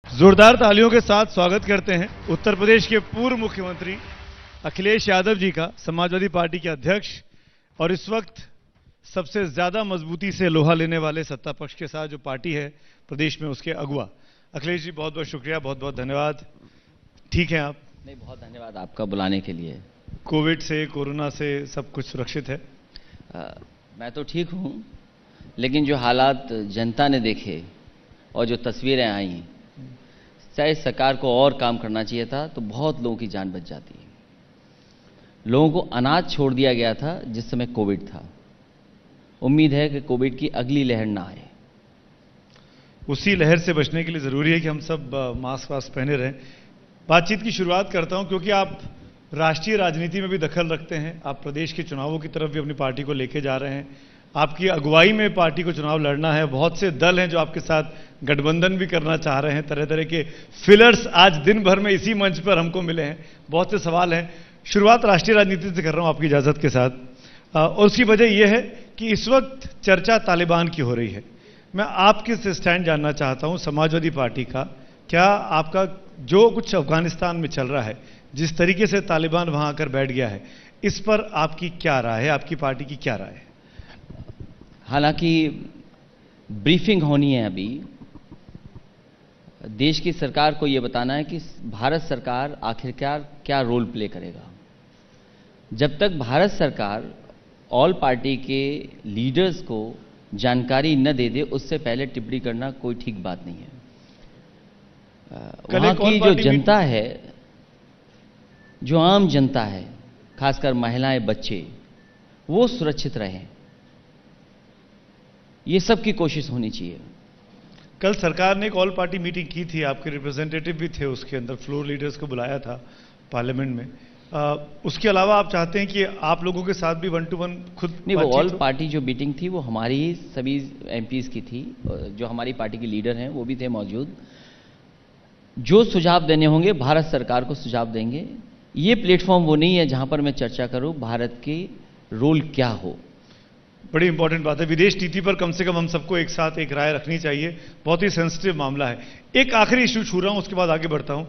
जोरदार तालियों के साथ स्वागत करते हैं उत्तर प्रदेश के पूर्व मुख्यमंत्री अखिलेश यादव जी का, समाजवादी पार्टी के अध्यक्ष और इस वक्त सबसे ज्यादा मजबूती से लोहा लेने वाले सत्ता पक्ष के साथ जो पार्टी है प्रदेश में, उसके अगुवा। अखिलेश जी, बहुत बहुत शुक्रिया, बहुत बहुत धन्यवाद। ठीक है आप? नहीं, बहुत धन्यवाद आपका बुलाने के लिए। कोविड से, कोरोना से सब कुछ सुरक्षित है? मैं तो ठीक हूँ, लेकिन जो हालात जनता ने देखे और जो तस्वीरें आई, शायद सरकार को और काम करना चाहिए था तो बहुत लोगों की जान बच जाती है। लोगों को अनाज छोड़ दिया गया था जिस समय कोविड था। उम्मीद है कि कोविड की अगली लहर ना आए। उसी लहर से बचने के लिए जरूरी है कि हम सब मास्क वास्क पहने रहें। बातचीत की शुरुआत करता हूं क्योंकि आप राष्ट्रीय राजनीति में भी दखल रखते हैं, आप प्रदेश के चुनावों की तरफ भी अपनी पार्टी को लेके जा रहे हैं, आपकी अगुवाई में पार्टी को चुनाव लड़ना है। बहुत से दल हैं जो आपके साथ गठबंधन भी करना चाह रहे हैं। तरह तरह के फिलर्स आज दिन भर में इसी मंच पर हमको मिले हैं। बहुत से सवाल हैं। शुरुआत राष्ट्रीय राजनीति से कर रहा हूं आपकी इजाजत के साथ। और उसकी वजह यह है कि इस वक्त चर्चा तालिबान की हो रही है। मैं आपके से स्टैंड जानना चाहता हूं समाजवादी पार्टी का। क्या आपका जो कुछ अफगानिस्तान में चल रहा है, जिस तरीके से तालिबान वहां आकर बैठ गया है, इस पर आपकी क्या राय है, आपकी पार्टी की क्या राय है? हालांकि ब्रीफिंग होनी है अभी। देश की सरकार को यह बताना है कि भारत सरकार आखिरकार क्या रोल प्ले करेगा। जब तक भारत सरकार ऑल पार्टी के लीडर्स को जानकारी न दे दे, उससे पहले टिप्पणी करना कोई ठीक बात नहीं है। वहां की जो जनता है, जो आम जनता है, खासकर महिलाएं, बच्चे, वो सुरक्षित रहें, ये सब की कोशिश होनी चाहिए। कल सरकार ने एक ऑल पार्टी मीटिंग की थी, आपके रिप्रेजेंटेटिव भी थे उसके अंदर, फ्लोर लीडर्स को बुलाया था पार्लियामेंट में। उसके अलावा आप चाहते हैं कि आप लोगों के साथ भी 1 to 1 खुद? नहीं, वो ऑल पार्टी जो मीटिंग थी वो हमारी सभी एमपीज की थी। जो हमारी पार्टी के लीडर हैं वो भी थे मौजूद। जो सुझाव देने होंगे भारत सरकार को सुझाव देंगे। ये प्लेटफॉर्म वो नहीं है जहां पर मैं चर्चा करूं भारत की रोल क्या हो। बड़ी इंपॉर्टेंट बात है। विदेश नीति पर कम से कम हम सबको एक साथ एक राय रखनी चाहिए। बहुत ही सेंसिटिव मामला है। एक आखिरी इशू छू रहा हूं, उसके बाद आगे बढ़ता हूं।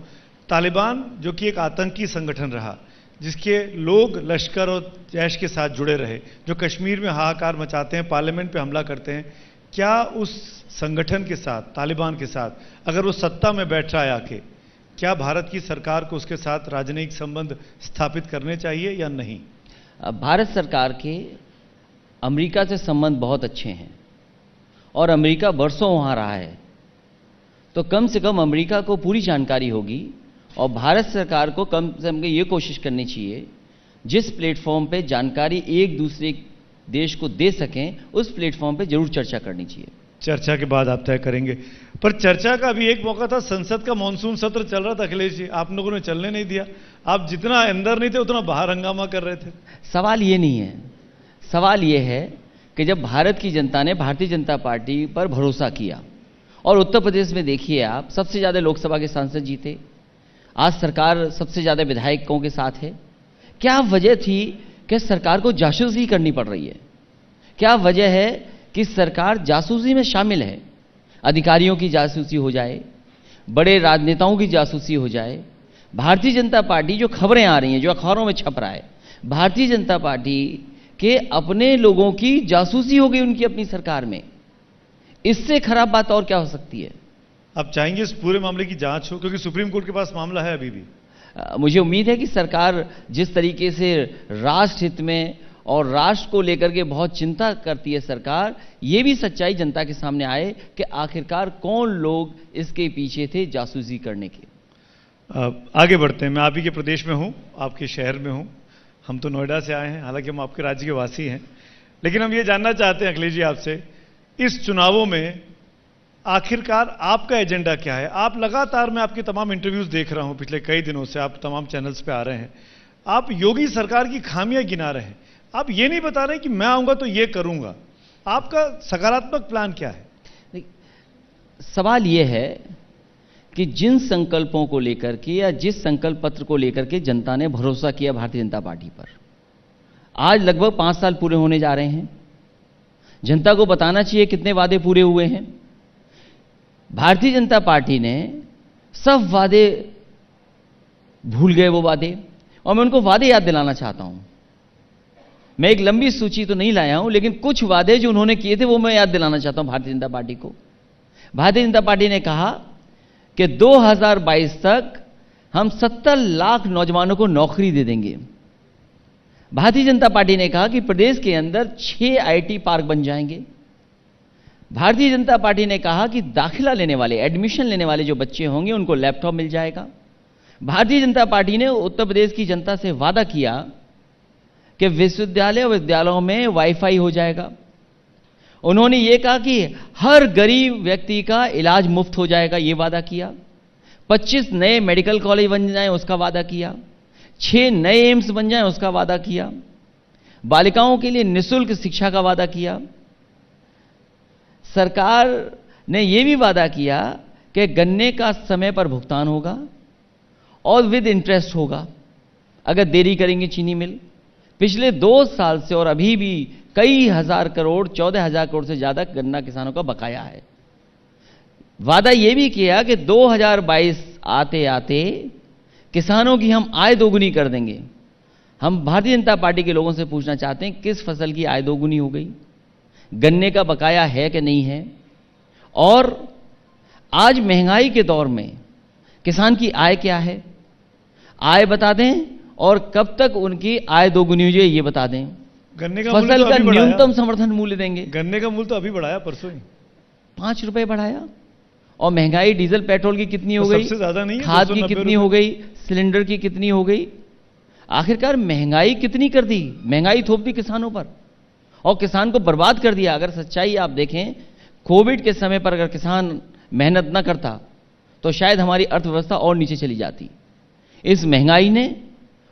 तालिबान जो कि एक आतंकी संगठन रहा, जिसके लोग लश्कर और जैश के साथ जुड़े रहे, जो कश्मीर में हाहाकार मचाते हैं, पार्लियामेंट पे हमला करते हैं, क्या उस संगठन के साथ, तालिबान के साथ, अगर वो सत्ता में बैठ रहा है आके, क्या भारत की सरकार को उसके साथ राजनयिक संबंध स्थापित करने चाहिए या नहीं? भारत सरकार के अमेरिका से संबंध बहुत अच्छे हैं और अमेरिका बरसों वहां रहा है, तो कम से कम अमेरिका को पूरी जानकारी होगी और भारत सरकार को कम से कम ये कोशिश करनी चाहिए जिस प्लेटफॉर्म पे जानकारी एक दूसरे देश को दे सकें, उस प्लेटफॉर्म पे जरूर चर्चा करनी चाहिए। चर्चा के बाद आप तय करेंगे। पर चर्चा का भी एक मौका था, संसद का मॉनसून सत्र चल रहा था अखिलेश जी, आप लोगों ने चलने नहीं दिया। आप जितना अंदर नहीं थे उतना बाहर हंगामा कर रहे थे। सवाल ये नहीं है, सवाल ये है कि जब भारत की जनता ने भारतीय जनता पार्टी पर भरोसा किया, और उत्तर प्रदेश में देखिए आप, सबसे ज्यादा लोकसभा के सांसद जीते, आज सरकार सबसे ज्यादा विधायकों के साथ है। क्या वजह थी कि सरकार को जासूसी करनी पड़ रही है? क्या वजह है कि सरकार जासूसी में शामिल है? अधिकारियों की जासूसी हो जाए, बड़े राजनेताओं की जासूसी हो जाए। भारतीय जनता पार्टी, जो खबरें आ रही हैं, जो अखबारों में छप रहा है, भारतीय जनता पार्टी के अपने लोगों की जासूसी हो गई उनकी अपनी सरकार में। इससे खराब बात और क्या हो सकती है? आप चाहेंगे इस पूरे मामले की जांच हो, क्योंकि सुप्रीम कोर्ट के पास मामला है अभी भी। मुझे उम्मीद है कि सरकार जिस तरीके से राष्ट्र हित में और राष्ट्र को लेकर के बहुत चिंता करती है सरकार, ये भी सच्चाई जनता के सामने आए कि आखिरकार कौन लोग इसके पीछे थे जासूसी करने के। आगे बढ़ते हैं। मैं आप ही के प्रदेश में हूं, आपके शहर में हूं। हम तो नोएडा से आए हैं, हालांकि हम आपके राज्य के वासी हैं, लेकिन हम ये जानना चाहते हैं अखिलेश जी आपसे, इस चुनावों में आखिरकार आपका एजेंडा क्या है? आप लगातार, मैं आपके तमाम इंटरव्यूज देख रहा हूं पिछले कई दिनों से, आप तमाम चैनल्स पे आ रहे हैं, आप योगी सरकार की खामियां गिना रहे हैं। आप ये नहीं बता रहे कि मैं आऊंगा तो ये करूंगा। आपका सकारात्मक प्लान क्या है? सवाल यह है कि जिन संकल्पों को लेकर के या जिस संकल्प पत्र को लेकर के जनता ने भरोसा किया भारतीय जनता पार्टी पर, आज लगभग 5 साल पूरे होने जा रहे हैं। जनता को बताना चाहिए कितने वादे पूरे हुए हैं। भारतीय जनता पार्टी ने सब वादे भूल गए वो वादे, और मैं उनको वादे याद दिलाना चाहता हूं। मैं एक लंबी सूची तो नहीं लाया हूं, लेकिन कुछ वादे जो उन्होंने किए थे वो मैं याद दिलाना चाहता हूं भारतीय जनता पार्टी को। भारतीय जनता पार्टी ने कहा कि 2022 तक हम 70 लाख नौजवानों को नौकरी दे देंगे। भारतीय जनता पार्टी ने कहा कि प्रदेश के अंदर 6 आईटी पार्क बन जाएंगे। भारतीय जनता पार्टी ने कहा कि दाखिला लेने वाले, एडमिशन लेने वाले जो बच्चे होंगे उनको लैपटॉप मिल जाएगा। भारतीय जनता पार्टी ने उत्तर प्रदेश की जनता से वादा किया कि विश्वविद्यालय और विद्यालयों में वाईफाई हो जाएगा। उन्होंने ये कहा कि हर गरीब व्यक्ति का इलाज मुफ्त हो जाएगा, ये वादा किया। 25 नए मेडिकल कॉलेज बन जाएं, उसका वादा किया। 6 नए एम्स बन जाएं, उसका वादा किया। बालिकाओं के लिए निःशुल्क शिक्षा का वादा किया। सरकार ने यह भी वादा किया कि गन्ने का समय पर भुगतान होगा और विद इंटरेस्ट होगा अगर देरी करेंगे चीनी मिल। पिछले 2 साल से और अभी भी कई हजार करोड़, 14,000 करोड़ से ज्यादा गन्ना किसानों का बकाया है। वादा यह भी किया कि 2022 आते आते किसानों की हम आय दोगुनी कर देंगे। हम भारतीय जनता पार्टी के लोगों से पूछना चाहते हैं, किस फसल की आय दोगुनी हो गई? गन्ने का बकाया है कि नहीं है? और आज महंगाई के दौर में किसान की आय क्या है? आय बता दें, और कब तक उनकी आय दोगुनी हो जाए ये बता दें। गन्ने का फसल का न्यूनतम समर्थन मूल्य देंगे। गन्ने का मूल्य तो अभी बढ़ाया, परसों ही 5 रुपए बढ़ाया। और महंगाई डीजल पेट्रोल की कितनी हो गई? सबसे ज्यादा नहीं है। खाद की कितनी हो गई? सिलेंडर की कितनी हो गई? आखिरकार महंगाई कितनी कर दी? महंगाई थोप दी किसानों पर और किसान को बर्बाद कर दिया। अगर सच्चाई आप देखें, कोविड के समय पर अगर किसान मेहनत न करता तो शायद हमारी अर्थव्यवस्था और नीचे चली जाती। इस महंगाई ने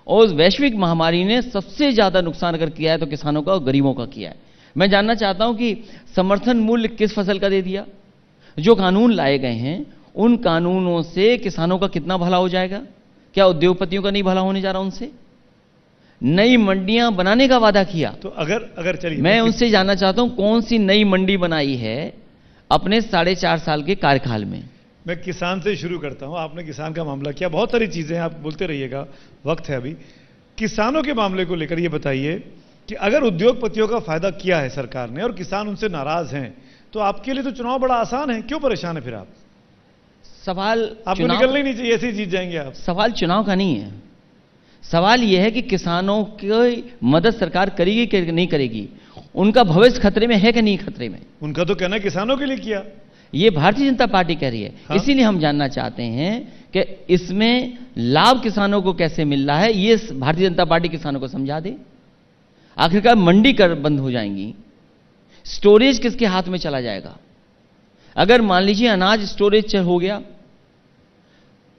और उस वैश्विक महामारी ने सबसे ज्यादा नुकसान अगर किया है तो किसानों का और गरीबों का किया है। मैं जानना चाहता हूं कि समर्थन मूल्य किस फसल का दे दिया? जो कानून लाए गए हैं उन कानूनों से किसानों का कितना भला हो जाएगा? क्या उद्योगपतियों का नहीं भला होने जा रहा उनसे? नई मंडियां बनाने का वादा किया। तो अगर चलिए, मैं उनसे जानना चाहता हूं कौन सी नई मंडी बनाई है अपने 4.5 साल के कार्यकाल में? मैं किसान से शुरू करता हूं। आपने किसान का मामला किया, बहुत सारी चीजें आप बोलते रहिएगा, वक्त है अभी। किसानों के मामले को लेकर ये बताइए कि अगर उद्योगपतियों का फायदा किया है सरकार ने और किसान उनसे नाराज हैं, तो आपके लिए तो चुनाव बड़ा आसान है, क्यों परेशान है फिर आप? सवाल आपको निकलना ही नहीं चाहिए, ऐसे ही जीत जाएंगे आप। सवाल चुनाव का नहीं है। सवाल यह है कि किसानों की मदद सरकार करेगी कि नहीं करेगी, उनका भविष्य खतरे में है कि नहीं खतरे में। उनका तो कहना है किसानों के लिए किया, ये भारतीय जनता पार्टी कह रही है। हाँ? इसीलिए हम जानना चाहते हैं कि इसमें लाभ किसानों को कैसे मिल रहा है, ये भारतीय जनता पार्टी किसानों को समझा दे। आखिरकार मंडी कर बंद हो जाएंगी, स्टोरेज किसके हाथ में चला जाएगा? अगर मान लीजिए अनाज स्टोरेज हो गया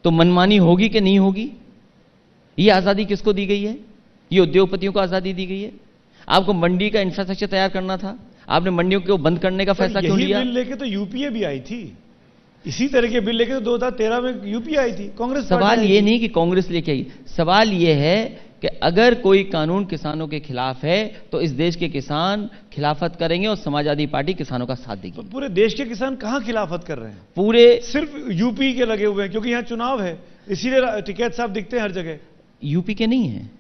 तो मनमानी होगी कि नहीं होगी? ये आजादी किसको दी गई है? ये उद्योगपतियों को आजादी दी गई है। आपको मंडी का इंफ्रास्ट्रक्चर तैयार करना था, आपने मंडियों को बंद करने का फैसला क्यों लिया? बिल लेके तो यूपीए भी आई थी, इसी तरह के बिल लेके तो 2013 में यूपीए आई थी, कांग्रेस। सवाल ये नहीं कि कांग्रेस लेके आई, सवाल ये है कि अगर कोई कानून किसानों के खिलाफ है तो इस देश के किसान खिलाफत करेंगे और समाजवादी पार्टी किसानों का साथ देगी। तो पूरे देश के किसान कहां खिलाफत कर रहे हैं? पूरे सिर्फ यूपी के लगे हुए हैं, क्योंकि यहां चुनाव है, इसीलिए टिकैत साहब दिखते हैं हर जगह। यूपी के नहीं है,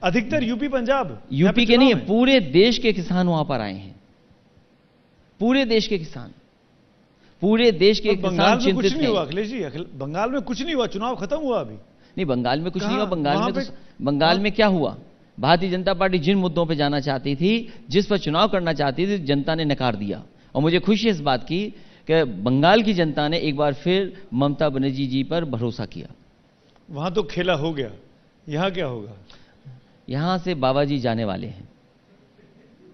अधिकतर यूपी पंजाब, यूपी के नहीं है, पूरे देश के किसान वहां पर आए हैं। पूरे देश के किसान, पूरे देश के किसान बंगाल में चिंतित कुछ नहीं हैं। हुआ अखिलेश जी, बंगाल में कुछ नहीं हुआ, चुनाव खत्म हुआ अभी। नहीं, बंगाल में कुछ नहीं हुआ। बंगाल में वहां बंगाल में क्या हुआ? भारतीय जनता पार्टी जिन मुद्दों पे जाना चाहती थी, जिस पर चुनाव करना चाहती थी, जनता ने नकार दिया। और मुझे खुशी है इस बात की कि बंगाल की जनता ने एक बार फिर ममता बनर्जी जी पर भरोसा किया। वहां तो खेला हो गया, यहां क्या होगा? यहां से बाबा जी जाने वाले हैं।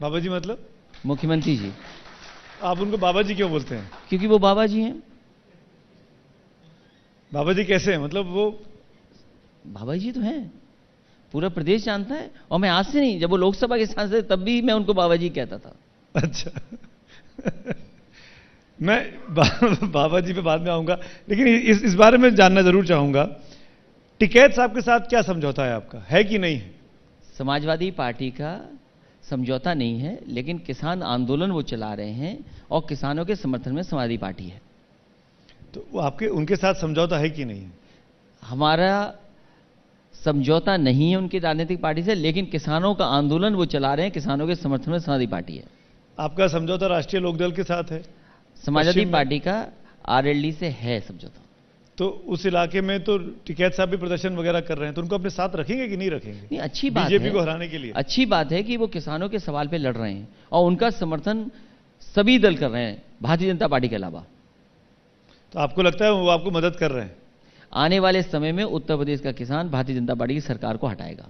बाबा जी मतलब? मुख्यमंत्री जी। आप उनको बाबा जी क्यों बोलते हैं? क्योंकि वो बाबा जी हैं। बाबा जी कैसे हैं? मतलब वो बाबा जी तो हैं, पूरा प्रदेश जानता है। और मैं आज से नहीं, जब वो लोकसभा के सांसद थे तब भी मैं उनको बाबा जी कहता था। अच्छा मैं बाबा जी पे बाद में आऊंगा, लेकिन इस बारे में जानना जरूर चाहूंगा, टिकैत साहब के साथ क्या समझौता है आपका, है कि नहीं है? समाजवादी पार्टी का समझौता नहीं है, लेकिन किसान आंदोलन वो चला रहे हैं और किसानों के समर्थन में समाजवादी पार्टी है। तो वो आपके उनके साथ समझौता है कि नहीं है? हमारा समझौता नहीं है उनकी राजनीतिक पार्टी से, लेकिन किसानों का आंदोलन वो चला रहे हैं, किसानों के समर्थन में समाजवादी पार्टी है। आपका समझौता राष्ट्रीय लोकदल के साथ है? समाजवादी पश्चिम में? पार्टी का आरएलडी से है समझौता। तो उस इलाके में तो टिकैत साहब भी प्रदर्शन वगैरह कर रहे हैं, तो उनको अपने साथ रखेंगे कि नहीं रखेंगे? नहीं, अच्छी बात बीजेपी है, को हराने के लिए। अच्छी बात है कि वो किसानों के सवाल पे लड़ रहे हैं और उनका समर्थन सभी दल कर रहे हैं, भारतीय जनता पार्टी के अलावा। तो आपको लगता है वो आपको मदद कर रहे हैं? आने वाले समय में उत्तर प्रदेश का किसान भारतीय जनता पार्टी की सरकार को हटाएगा।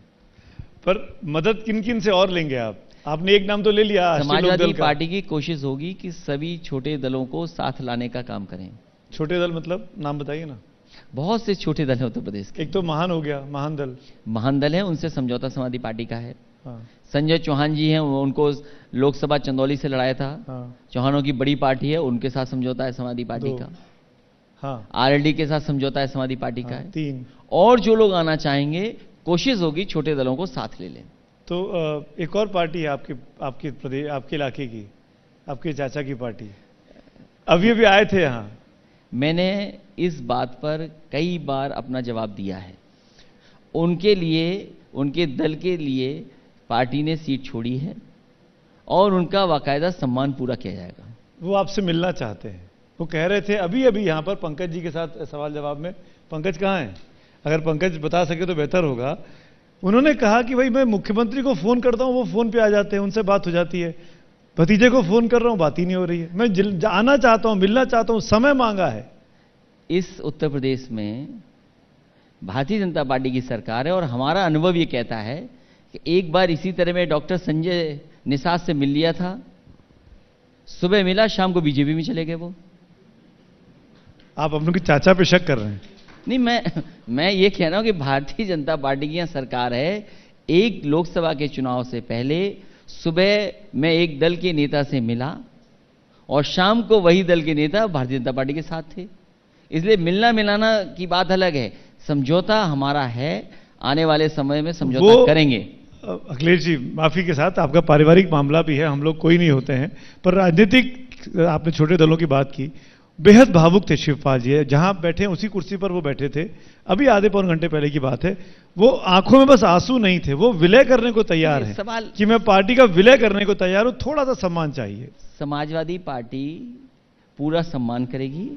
पर मदद किन किन से और लेंगे आप? आपने एक नाम तो ले लिया, राष्ट्रीय समाजवादी लोकदल का। पार्टी की कोशिश होगी कि सभी छोटे दलों को साथ लाने का काम करें। छोटे दल मतलब नाम बताइए ना। बहुत से छोटे दल हैं उत्तर प्रदेश के। एक तो महान हो गया, महान दल। महान दल है, उनसे समझौता समाजवादी पार्टी का है। हाँ, संजय चौहान जी हैं, उनको लोकसभा चंदौली से लड़ाया था। हाँ, चौहानों की बड़ी पार्टी है, उनके साथ समझौता है समाजवादी पार्टी दो। का। हाँ, आरएलडी के साथ समझौता है समाजवादी पार्टी का हाँ, है। 3। और जो लोग आना चाहेंगे, कोशिश होगी छोटे दलों को साथ ले लें। तो एक और पार्टी है आपके प्रदेश, आपके इलाके की, आपके चाचा की पार्टी, अभी आए थे यहाँ। मैंने इस बात पर कई बार अपना जवाब दिया है। उनके लिए, उनके दल के लिए पार्टी ने सीट छोड़ी है और उनका बाकायदा सम्मान पूरा किया जाएगा। वो आपसे मिलना चाहते हैं। वो कह रहे थे अभी यहाँ पर पंकज जी के साथ सवाल जवाब में। पंकज कहाँ हैं? अगर पंकज बता सके तो बेहतर होगा। उन्होंने कहा कि भाई मैं मुख्यमंत्री को फोन करता हूँ, वो फोन पे आ जाते हैं, उनसे बात हो जाती है। भतीजे को फोन कर रहा हूँ, बात ही नहीं हो रही है। मैं आना चाहता हूँ, मिलना चाहता हूँ, समय मांगा है। इस उत्तर प्रदेश में भारतीय जनता पार्टी की सरकार है और हमारा अनुभव ये कहता है कि एक बार इसी तरह में डॉक्टर संजय निषाद से मिल लिया था। सुबह मिला, शाम को बीजेपी में चले गए वो। आप अपनों की चाचा पे शक कर रहे हैं? नहीं, मैं ये कह रहा हूं कि भारतीय जनता पार्टी की यहाँ सरकार है। एक लोकसभा के चुनाव से पहले सुबह मैं एक दल के नेता से मिला और शाम को वही दल के नेता भारतीय जनता पार्टी के साथ थे। इसलिए मिलना मिलाना की बात अलग है, समझौता हमारा है। आने वाले समय में समझौता करेंगे। अखिलेश जी, माफी के साथ, आपका पारिवारिक मामला भी है, हम लोग कोई नहीं होते हैं, पर राजनीतिक, आपने छोटे दलों की बात की। बेहद भावुक थे शिवपाल जी, जहां बैठे उसी कुर्सी पर वो बैठे थे। अभी आधे पौन घंटे पहले की बात है। वो आंखों में बस आंसू नहीं थे, वो विलय करने को तैयार है सवाल कि मैं पार्टी का विलय करने को तैयार हूं, थोड़ा सा सम्मान चाहिए। समाजवादी पार्टी पूरा सम्मान करेगी।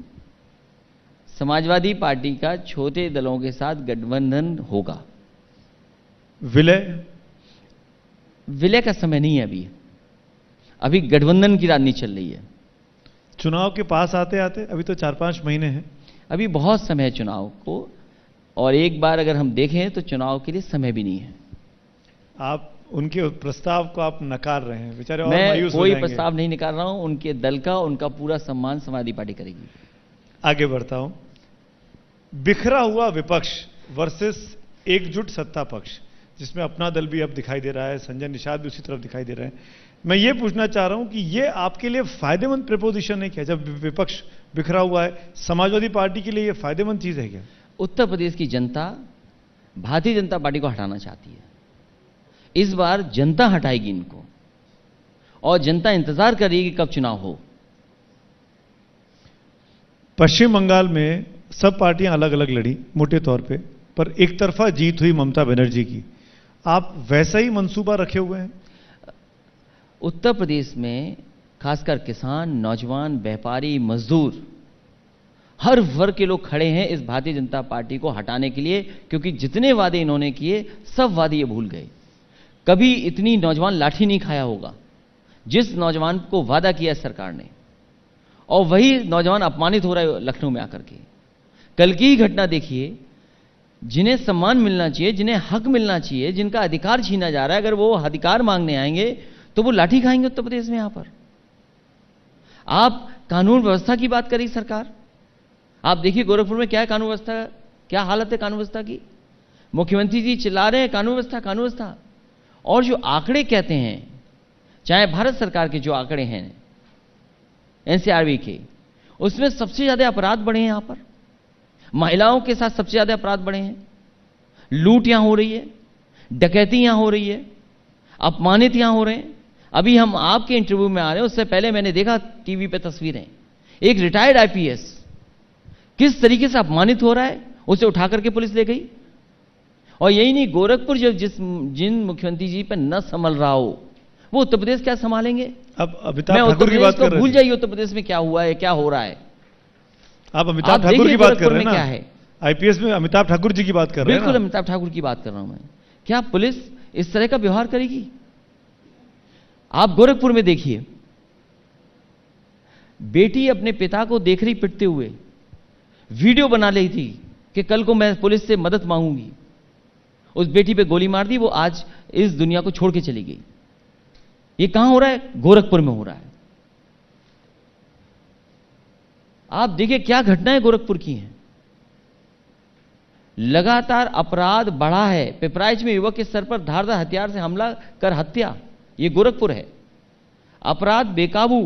समाजवादी पार्टी का छोटे दलों के साथ गठबंधन होगा। विलय का समय नहीं है अभी गठबंधन की राजनीति चल रही है। चुनाव के पास आते आते अभी तो 4-5 महीने हैं, अभी बहुत समय है चुनाव को। और एक बार अगर हम देखें तो चुनाव के लिए समय भी नहीं है। आप उनके प्रस्ताव को आप नकार रहे हैं, बेचारे और मैं मायूस हो कोई जाएंगे। प्रस्ताव नहीं निकाल रहा हूं। उनके दल का, उनका पूरा सम्मान समाजवादी पार्टी करेगी। आगे बढ़ता हूं। बिखरा हुआ विपक्ष वर्सेस एकजुट सत्ता पक्ष, जिसमें अपना दल भी अब दिखाई दे रहा है, संजय निषाद भी उसी तरफ दिखाई दे रहे हैं। मैं ये पूछना चाह रहा हूं कि ये आपके लिए फायदेमंद प्रपोजिशन है क्या? जब विपक्ष बिखरा हुआ है, समाजवादी पार्टी के लिए ये फायदेमंद चीज है क्या? उत्तर प्रदेश की जनता भारतीय जनता पार्टी को हटाना चाहती है। इस बार जनता हटाएगी इनको और जनता इंतजार कर रही है कि कब चुनाव हो। पश्चिम बंगाल में सब पार्टियां अलग अलग लड़ी मोटे तौर पे, पर एक तरफा जीत हुई ममता बनर्जी की। आप वैसा ही मंसूबा रखे हुए हैं? उत्तर प्रदेश में खासकर किसान, नौजवान, व्यापारी, मजदूर, हर वर्ग के लोग खड़े हैं इस भारतीय जनता पार्टी को हटाने के लिए, क्योंकि जितने वादे इन्होंने किए सब वादे ये भूल गए। कभी इतनी नौजवान लाठी नहीं खाया होगा जिस नौजवान को वादा किया सरकार ने, और वही नौजवान अपमानित हो रहा है लखनऊ में आकर के। कल की ही घटना देखिए, जिन्हें सम्मान मिलना चाहिए, जिन्हें हक मिलना चाहिए, जिनका अधिकार छीना जा रहा है, अगर वो अधिकार मांगने आएंगे तो वो लाठी खाएंगे उत्तर प्रदेश में। यहां पर आप कानून व्यवस्था की बात करी सरकार, आप देखिए गोरखपुर में क्या है कानून व्यवस्था, क्या हालत है कानून व्यवस्था की। मुख्यमंत्री जी चिल्ला रहे हैं कानून व्यवस्था, कानून व्यवस्था। और जो आंकड़े कहते हैं, चाहे भारत सरकार के जो आंकड़े हैं एनसीआरबी के, उसमें सबसे ज्यादा अपराध बढ़े हैं। यहां पर महिलाओं के साथ सबसे ज्यादा अपराध बढ़े हैं। लूट यहां हो रही है, डकैती यहां हो रही है, अपमानित यहां हो रहे हैं। अभी हम आपके इंटरव्यू में आ रहे हैं, उससे पहले मैंने देखा टीवी पे तस्वीरें, एक रिटायर्ड आईपीएस किस तरीके से अपमानित हो रहा है, उसे उठा करके पुलिस ले गई। और यही नहीं, गोरखपुर जब जिन मुख्यमंत्री जी पर न संभल रहा हो, वो उत्तर प्रदेश क्या संभालेंगे? अब अमिताभ ठाकुर की बात कर रहे हैं, भूल जाइए उत्तर प्रदेश में क्या हुआ है, क्या हो रहा है। आप अमिताभ ठाकुर की बात कर रहे हैं ना, क्या है आईपीएस में अमिताभ ठाकुर जी की बात कर रहे हैं। बिल्कुल अमिताभ ठाकुर की बात कर रहा हूं मैं। क्या पुलिस इस तरह का व्यवहार करेगी? आप गोरखपुर में देखिए, बेटी अपने पिता को देख रही पिटते हुए, वीडियो बना ली थी कि कल को मैं पुलिस से मदद मांगूंगी। उस बेटी पे गोली मार दी, वो आज इस दुनिया को छोड़ के चली गई। ये कहां हो रहा है? गोरखपुर में हो रहा है। आप देखिए क्या घटनाएं गोरखपुर की हैं। लगातार अपराध बढ़ा है। पिपराइच में युवक के सर पर धारदार हथियार से हमला कर हत्या, यह गोरखपुर है। अपराध बेकाबू,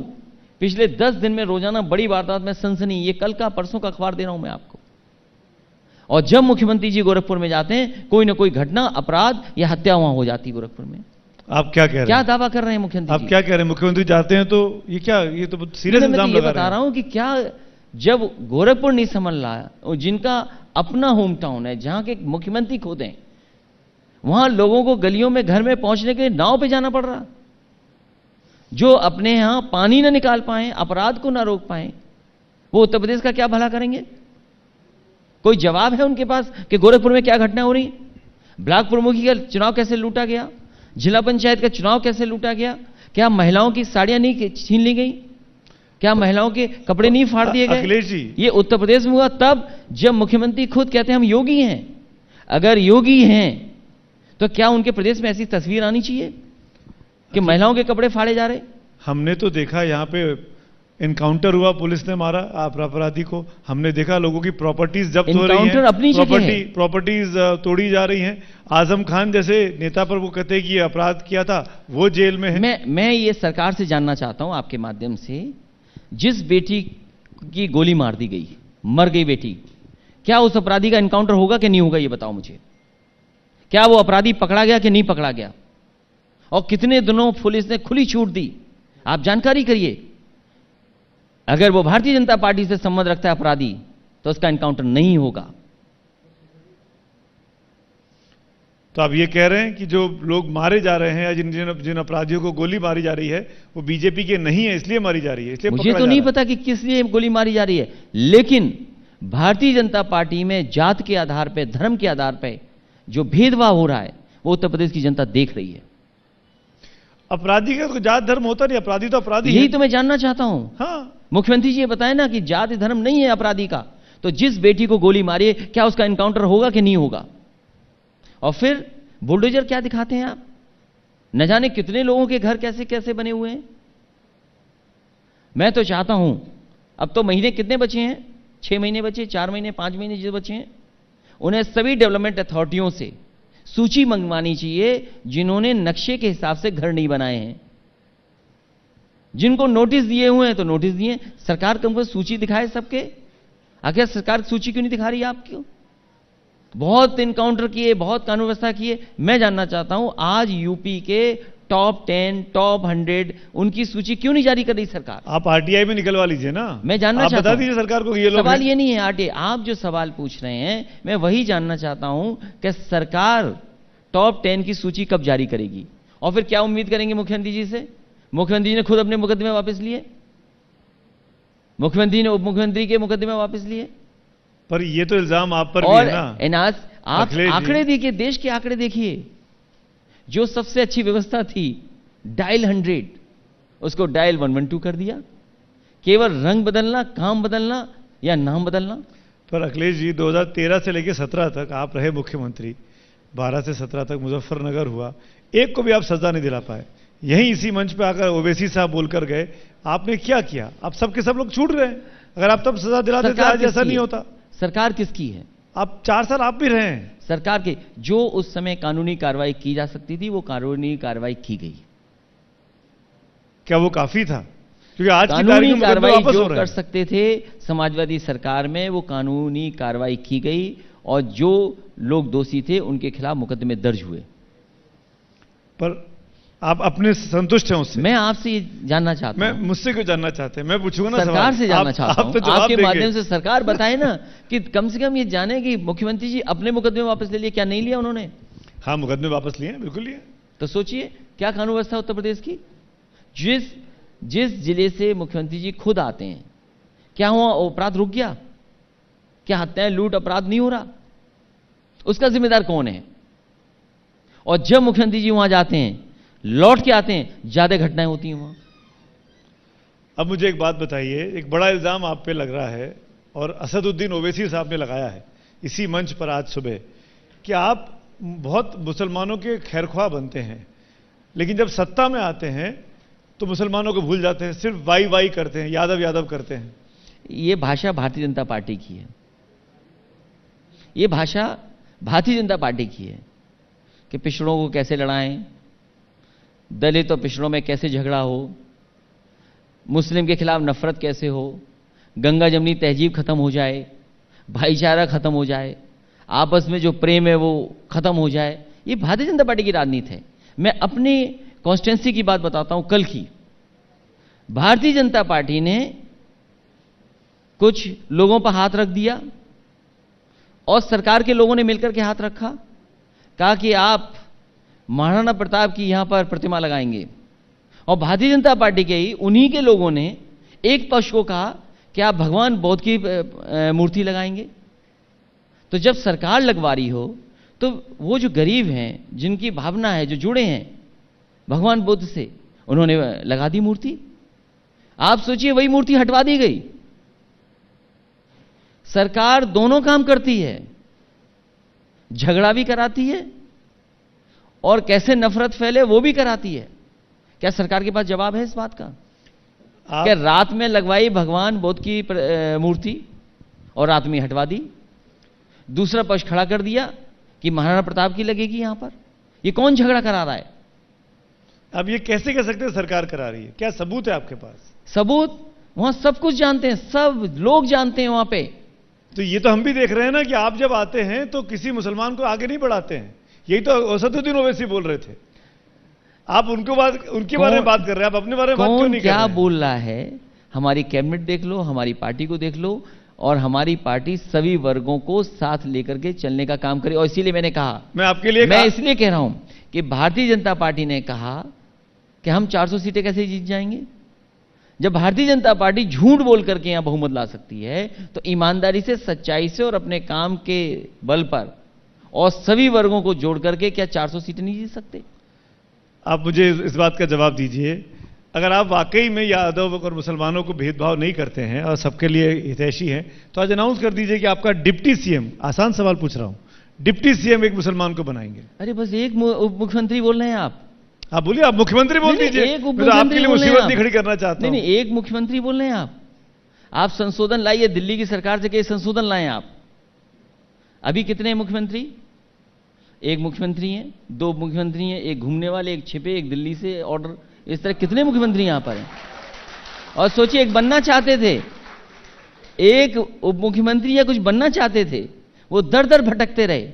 पिछले 10 दिन में रोजाना बड़ी वारदात में सनसनी। ये कल का परसों का अखबार दे रहा हूं मैं आपको। और जब मुख्यमंत्री जी गोरखपुर में जाते हैं, कोई ना कोई घटना, अपराध या हत्या वहां हो जाती है गोरखपुर में। आप क्या कह रहे हैं? क्या दावा कर रहे हैं मुख्यमंत्री? आप क्या कह रहे हैं? मुख्यमंत्री जाते हैं तो ये क्या, ये तो सीरियस इल्जाम लगा रहे हैं। बता रहा हूं कि क्या जब गोरखपुर नहीं संभल रहा, और जिनका अपना होम टाउन है, जहां के मुख्यमंत्री खुद हैं, वहां लोगों को गलियों में, घर में पहुंचने के लिए नाव पे जाना पड़ रहा। जो अपने यहां पानी ना निकाल पाए, अपराध को ना रोक पाए, वो उत्तर प्रदेश का क्या भला करेंगे? कोई जवाब है उनके पास कि गोरखपुर में क्या घटना हो रही? ब्लॉक प्रमुखी का चुनाव कैसे लूटा गया? जिला पंचायत का चुनाव कैसे लूटा गया? क्या महिलाओं की साड़ियां नहीं छीन ली गई? क्या महिलाओं के कपड़े नहीं फाड़ दिए गए? अखिलेश जी, ये उत्तर प्रदेश में हुआ तब जब मुख्यमंत्री खुद कहते हैं हम योगी हैं। अगर योगी हैं तो क्या उनके प्रदेश में ऐसी तस्वीर आनी चाहिए कि महिलाओं के कपड़े फाड़े जा रहे? हमने तो देखा यहां पे इनकाउंटर हुआ, पुलिस ने मारा अपराधी को। हमने देखा लोगों की प्रॉपर्टीज जब्त हो रही हैं, अपनी प्रॉपर्टीज तोड़ी जा रही हैं। आजम खान जैसे नेता पर वो कहते हैं कि ये अपराध किया था, वो जेल में है। मैं ये सरकार से जानना चाहता हूं आपके माध्यम से, जिस बेटी की गोली मार दी गई, मर गई बेटी, क्या उस अपराधी का एनकाउंटर होगा कि नहीं होगा? ये बताओ मुझे। क्या वो अपराधी पकड़ा गया कि नहीं पकड़ा गया? और कितने दिनों पुलिस ने खुली छूट दी? आप जानकारी करिए। अगर वो भारतीय जनता पार्टी से संबंध रखता है अपराधी, तो उसका एनकाउंटर नहीं होगा। तो आप ये कह रहे हैं कि जो लोग मारे जा रहे हैं या जिन अपराधियों को गोली मारी जा रही है, वो बीजेपी के नहीं है, इसलिए मारी जा रही है, इसलिए मुझे तो नहीं पता कि किस लिए गोली मारी जा रही है, लेकिन भारतीय जनता पार्टी में जात के आधार पर, धर्म के आधार पर जो भेदभाव हो रहा है, वो उत्तर प्रदेश की जनता देख रही है। अपराधी का कोई जात धर्म होता नहीं, अपराधी तो अपराधी है। यही तो मैं जानना चाहता हूं। हाँ, मुख्यमंत्री जी ये बताएं ना कि जाति धर्म नहीं है अपराधी का, तो जिस बेटी को गोली मारी है, क्या उसका एनकाउंटर होगा कि नहीं होगा? और फिर बुलडोजर क्या दिखाते हैं आप? न जाने कितने लोगों के घर कैसे कैसे बने हुए हैं। मैं तो चाहता हूं, अब तो महीने कितने बचे हैं? 6 महीने बचे, 4 महीने, 5 महीने जो बचे हैं, उन्हें सभी डेवलपमेंट अथॉरिटियों से सूची मंगवानी चाहिए जिन्होंने नक्शे के हिसाब से घर नहीं बनाए हैं। जिनको नोटिस दिए हुए हैं तो नोटिस दिए, सरकार तुमको सूची दिखाए सबके। आखिर सरकार सूची क्यों नहीं दिखा रही आपको? बहुत इनकाउंटर किए, बहुत कानून व्यवस्था किए। मैं जानना चाहता हूं आज यूपी के टॉप 10, टॉप 100 उनकी सूची क्यों नहीं जारी कर रही सरकार? आप आरटीआई में निकलवा लीजिए ना। मैं जानना चाहता हूं, बता दीजिए सरकार को कि ये लोग सवाल ये नहीं है आरटीआई, आप जो सवाल पूछ रहे हैं मैं वही जानना चाहता हूं कि सरकार टॉप 10 की सूची कब जारी करेगी? और फिर क्या उम्मीद करेंगे मुख्यमंत्री जी से? मुख्यमंत्री जी ने खुद अपने मुकदमे वापस लिए, मुख्यमंत्री ने उप मुख्यमंत्री के मुकदमे वापस लिए। पर ये तो इल्जाम आप पर भी है ना। एनाज आप आंकड़े देखिए, देश के आंकड़े देखिए। जो सबसे अच्छी व्यवस्था थी डायल 100, उसको डायल 112 कर दिया। केवल रंग बदलना, काम बदलना या नाम बदलना। पर अखिलेश जी 2013 से लेकर 17 तक आप रहे मुख्यमंत्री, 12 से 17 तक मुजफ्फरनगर हुआ, एक को भी आप सजा नहीं दिला पाए। यहीं इसी मंच पे आकर ओवैसी साहब बोलकर गए, आपने क्या किया? आप सबके सब लोग छूट रहे हैं। अगर आप तब सजा दिला देते आज ऐसा नहीं होता। सरकार किसकी है? आप 4 साल आप भी रहे हैं। सरकार के जो उस समय कानूनी कार्रवाई की जा सकती थी वो कानूनी कार्रवाई की गई। क्या वो काफी था? क्योंकि आज की कानूनी कार्रवाई जो कर सकते थे समाजवादी सरकार में, वो कानूनी कार्रवाई की गई और जो लोग दोषी थे उनके खिलाफ मुकदमे दर्ज हुए। पर आप अपने संतुष्ट हैं उससे? मैं आपसे ये जानना चाहता मैं हूं। मुझसे क्यों जानना चाहते हैं? मैं पूछूंगा ना सरकार से जानना चाहता आप तो हूं। जवाब आपके देंगे। माध्यम से सरकार बताए ना कि कम से कम ये जाने कि मुख्यमंत्री जी अपने मुकदमे वापस ले लिए, क्या नहीं लिया उन्होंने? हाँ, मुकदमे वापस लिए हैं, बिल्कुल लिए। तो सोचिए क्या कानून व्यवस्था उत्तर प्रदेश की। जिस जिले से मुख्यमंत्री जी खुद आते हैं, क्या हुआ? अपराध रुक गया? क्या हत्याएं, लूट, अपराध नहीं हो रहा? उसका जिम्मेदार कौन है? और जब मुख्यमंत्री जी वहां जाते हैं, लौट के आते हैं, ज्यादा घटनाएं होती हैं वहां। अब मुझे एक बात बताइए, एक बड़ा इल्जाम आप पे लग रहा है और असदुद्दीन ओवैसी साहब ने लगाया है इसी मंच पर आज सुबह कि आप बहुत मुसलमानों के खैरख्वाह बनते हैं, लेकिन जब सत्ता में आते हैं तो मुसलमानों को भूल जाते हैं, सिर्फ वाई वाई करते हैं, यादव यादव करते हैं। ये भाषा भारतीय जनता पार्टी की है। ये भाषा भारतीय जनता पार्टी की है कि पिछड़ों को कैसे लड़ाएं, दलित और पिछड़ों में कैसे झगड़ा हो, मुस्लिम के खिलाफ नफरत कैसे हो, गंगा जमनी तहजीब खत्म हो जाए, भाईचारा खत्म हो जाए, आपस में जो प्रेम है वो खत्म हो जाए। ये भारतीय जनता पार्टी की राजनीति है। मैं अपनी कॉन्स्टिट्यूंसी की बात बताता हूं। कल की भारतीय जनता पार्टी ने कुछ लोगों पर हाथ रख दिया और सरकार के लोगों ने मिलकर के हाथ रखा, कहा कि आप महाराणा प्रताप की यहां पर प्रतिमा लगाएंगे, और भारतीय जनता पार्टी के ही उन्हीं के लोगों ने एक पक्ष को कहा कि आप भगवान बुद्ध की मूर्ति लगाएंगे। तो जब सरकार लगवा रही हो तो वो जो गरीब हैं, जिनकी भावना है, जो जुड़े हैं भगवान बुद्ध से, उन्होंने लगा दी मूर्ति। आप सोचिए वही मूर्ति हटवा दी गई। सरकार दोनों काम करती है, झगड़ा भी कराती है और कैसे नफरत फैले वो भी कराती है। क्या सरकार के पास जवाब है इस बात का? क्या रात में लगवाई भगवान बुद्ध की मूर्ति और रात में हटवा दी, दूसरा पक्ष खड़ा कर दिया कि महाराणा प्रताप की लगेगी यहां पर? ये कौन झगड़ा करा रहा है? अब ये कैसे कह सकते हैं सरकार करा रही है? क्या सबूत है आपके पास? सबूत वहां सब कुछ जानते हैं, सब लोग जानते हैं वहां पे। तो ये तो हम भी देख रहे हैं ना कि आप जब आते हैं तो किसी मुसलमान को आगे नहीं बढ़ाते हैं। यही तो असदुद्दीन ओवैसी बोल रहे थे। आप उनके बारे में बात कर रहे हैं, आप अपने बारे में बात क्यों नहीं कर रहे हैं? क्या बोल रहा है? हमारी कैबिनेट देख लो, हमारी पार्टी को देख लो, और हमारी पार्टी सभी वर्गों को साथ लेकर के चलने का काम करे। और इसीलिए मैंने कहा, मैं इसलिए कह रहा हूं कि भारतीय जनता पार्टी ने कहा कि हम 400 सीटें कैसे जीत जाएंगे। जब भारतीय जनता पार्टी झूठ बोल करके यहां बहुमत ला सकती है, तो ईमानदारी से, सच्चाई से और अपने काम के बल पर और सभी वर्गों को जोड़ करके क्या 400 सीटें नहीं जीत सकते? आप मुझे इस बात का जवाब दीजिए, अगर आप वाकई में यादव और मुसलमानों को भेदभाव नहीं करते हैं और सबके लिए हितैषी हैं, तो आज अनाउंस कर दीजिए कि आपका डिप्टी सीएम, आसान सवाल पूछ रहा हूं, डिप्टी सीएम एक मुसलमान को बनाएंगे। अरे बस एक मुख्यमंत्री बोल रहे हैं आप बोलिए, आप मुख्यमंत्री बोल दीजिए। एक तो आपके लिए मुसीबत नहीं खड़ी करना चाहता हूं। नहीं, एक मुख्यमंत्री बोल रहे हैं आप संशोधन लाइए, दिल्ली की सरकार से कई संशोधन लाएं आप। अभी कितने मुख्यमंत्री? एक मुख्यमंत्री हैं, दो मुख्यमंत्री हैं, एक घूमने वाले, एक छिपे, एक दिल्ली से ऑर्डर, इस तरह कितने मुख्यमंत्री यहां पर हैं? और सोचिए, एक बनना चाहते थे, एक उप मुख्यमंत्री या कुछ बनना चाहते थे, वो दर दर भटकते रहे।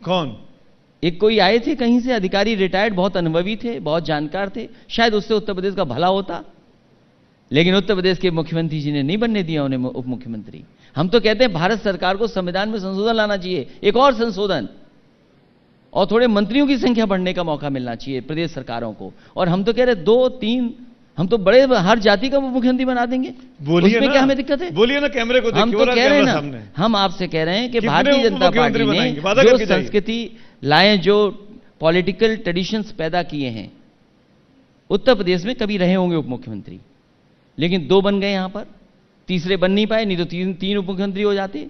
कौन? एक कोई आए थे कहीं से अधिकारी, रिटायर्ड, बहुत अनुभवी थे, बहुत जानकार थे, शायद उससे उत्तर प्रदेश का भला होता, लेकिन उत्तर प्रदेश के मुख्यमंत्री जी ने नहीं बनने दिया उन्हें उप मुख्यमंत्री। हम तो कहते हैं भारत सरकार को संविधान में संशोधन लाना चाहिए, एक और संशोधन, और थोड़े मंत्रियों की संख्या बढ़ने का मौका मिलना चाहिए प्रदेश सरकारों को। और हम तो कह रहे 2-3, हम तो बड़े हर जाति का मुख्यमंत्री बना देंगे। बोलिए ना, क्या हमें दिक्कत है? बोलिए ना, कैमरे को देखिए। हम तो कह रहे हैं ना, हम आपसे कह रहे हैं कि भारतीय जनता पार्टी ने जो संस्कृति लाए, जो पॉलिटिकल ट्रेडिशंस पैदा किए हैं, उत्तर प्रदेश में कभी रहे होंगे उप मुख्यमंत्री, लेकिन 2 बन गए यहां पर, तीसरे बन नहीं पाए, नहीं तो 3 उप मुख्यमंत्री हो जाते।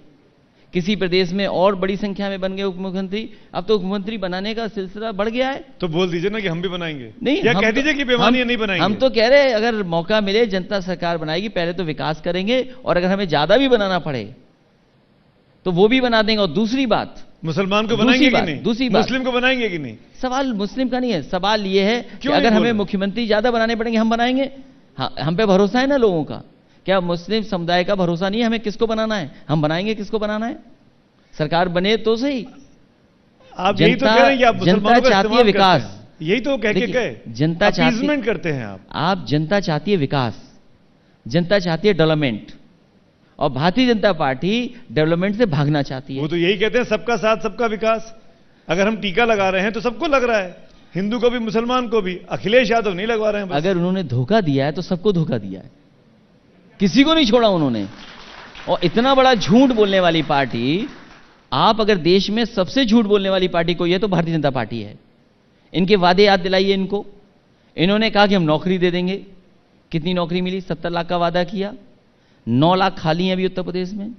किसी प्रदेश में और बड़ी संख्या में बन गए उप मुख्यमंत्री। अब तो उप मुख्यमंत्री बनाने का सिलसिला बढ़ गया है। तो बोल दीजिए ना कि हम भी बनाएंगे, नहीं, या कह दीजिए कि बेमानी नहीं बनाएंगे। हम तो कह रहे हैं अगर मौका मिले, जनता सरकार बनाएगी, पहले तो विकास करेंगे, और अगर हमें ज्यादा भी बनाना पड़े तो वो भी बना देंगे। और दूसरी बात, मुसलमान को बनाएंगे कि नहीं? दूसरी बात, मुस्लिम को बनाएंगे कि नहीं? सवाल मुस्लिम का नहीं है, सवाल ये है कि अगर हमें मुख्यमंत्री ज्यादा बनाने पड़ेंगे, हम बनाएंगे। हाँ, हम पे भरोसा है ना लोगों का? क्या मुस्लिम समुदाय का भरोसा नहीं है हमें किसको बनाना है? हम बनाएंगे किसको बनाना है। सरकार बने तो सही। आप यही तो कह रहे हैं कि आप जनता चाहती है विकास, यही तो कह के देखिए, गए, जनता चाहती, अपीजमेंट करते हैं आप। जनता चाहती है विकास, जनता चाहती है डेवलपमेंट, और भारतीय जनता पार्टी डेवलपमेंट से भागना चाहती है। वो तो यही कहते हैं, सबका साथ सबका विकास। अगर हम टीका लगा रहे हैं तो सबको लग रहा है, हिंदू को भी मुसलमान को भी। अखिलेश यादव नहीं लगवा रहे हैं बस। अगर उन्होंने धोखा दिया है तो सबको धोखा दिया है, किसी को नहीं छोड़ा उन्होंने। और इतना बड़ा झूठ बोलने वाली पार्टी, आप अगर देश में सबसे झूठ बोलने वाली पार्टी कोई है तो भारतीय जनता पार्टी है। इनके वादे याद दिलाइए इनको। इन्होंने कहा कि हम नौकरी दे देंगे, कितनी नौकरी मिली? 70 लाख का वादा किया, 9 लाख खाली हैं अभी उत्तर प्रदेश में।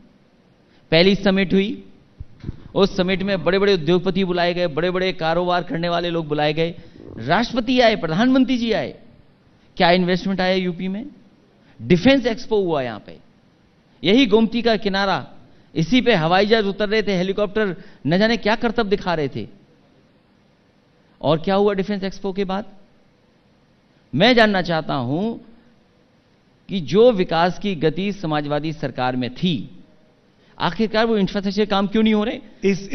पहली समिट हुई, उस समिट में बड़े बड़े उद्योगपति बुलाए गए, बड़े बड़े कारोबार करने वाले लोग बुलाए गए, राष्ट्रपति आए, प्रधानमंत्री जी आए। क्या इन्वेस्टमेंट आया यूपी में? डिफेंस एक्सपो हुआ यहां पे, यही गोमती का किनारा, इसी पे हवाई जहाज उतर रहे थे, हेलीकॉप्टर, न जाने क्या करतब दिखा रहे थे। और क्या हुआ डिफेंस एक्सपो के बाद? मैं जानना चाहता हूं कि जो विकास की गति समाजवादी सरकार में थी, आखिरकार वो इंफ्रास्ट्रक्चर काम क्यों नहीं हो रहे?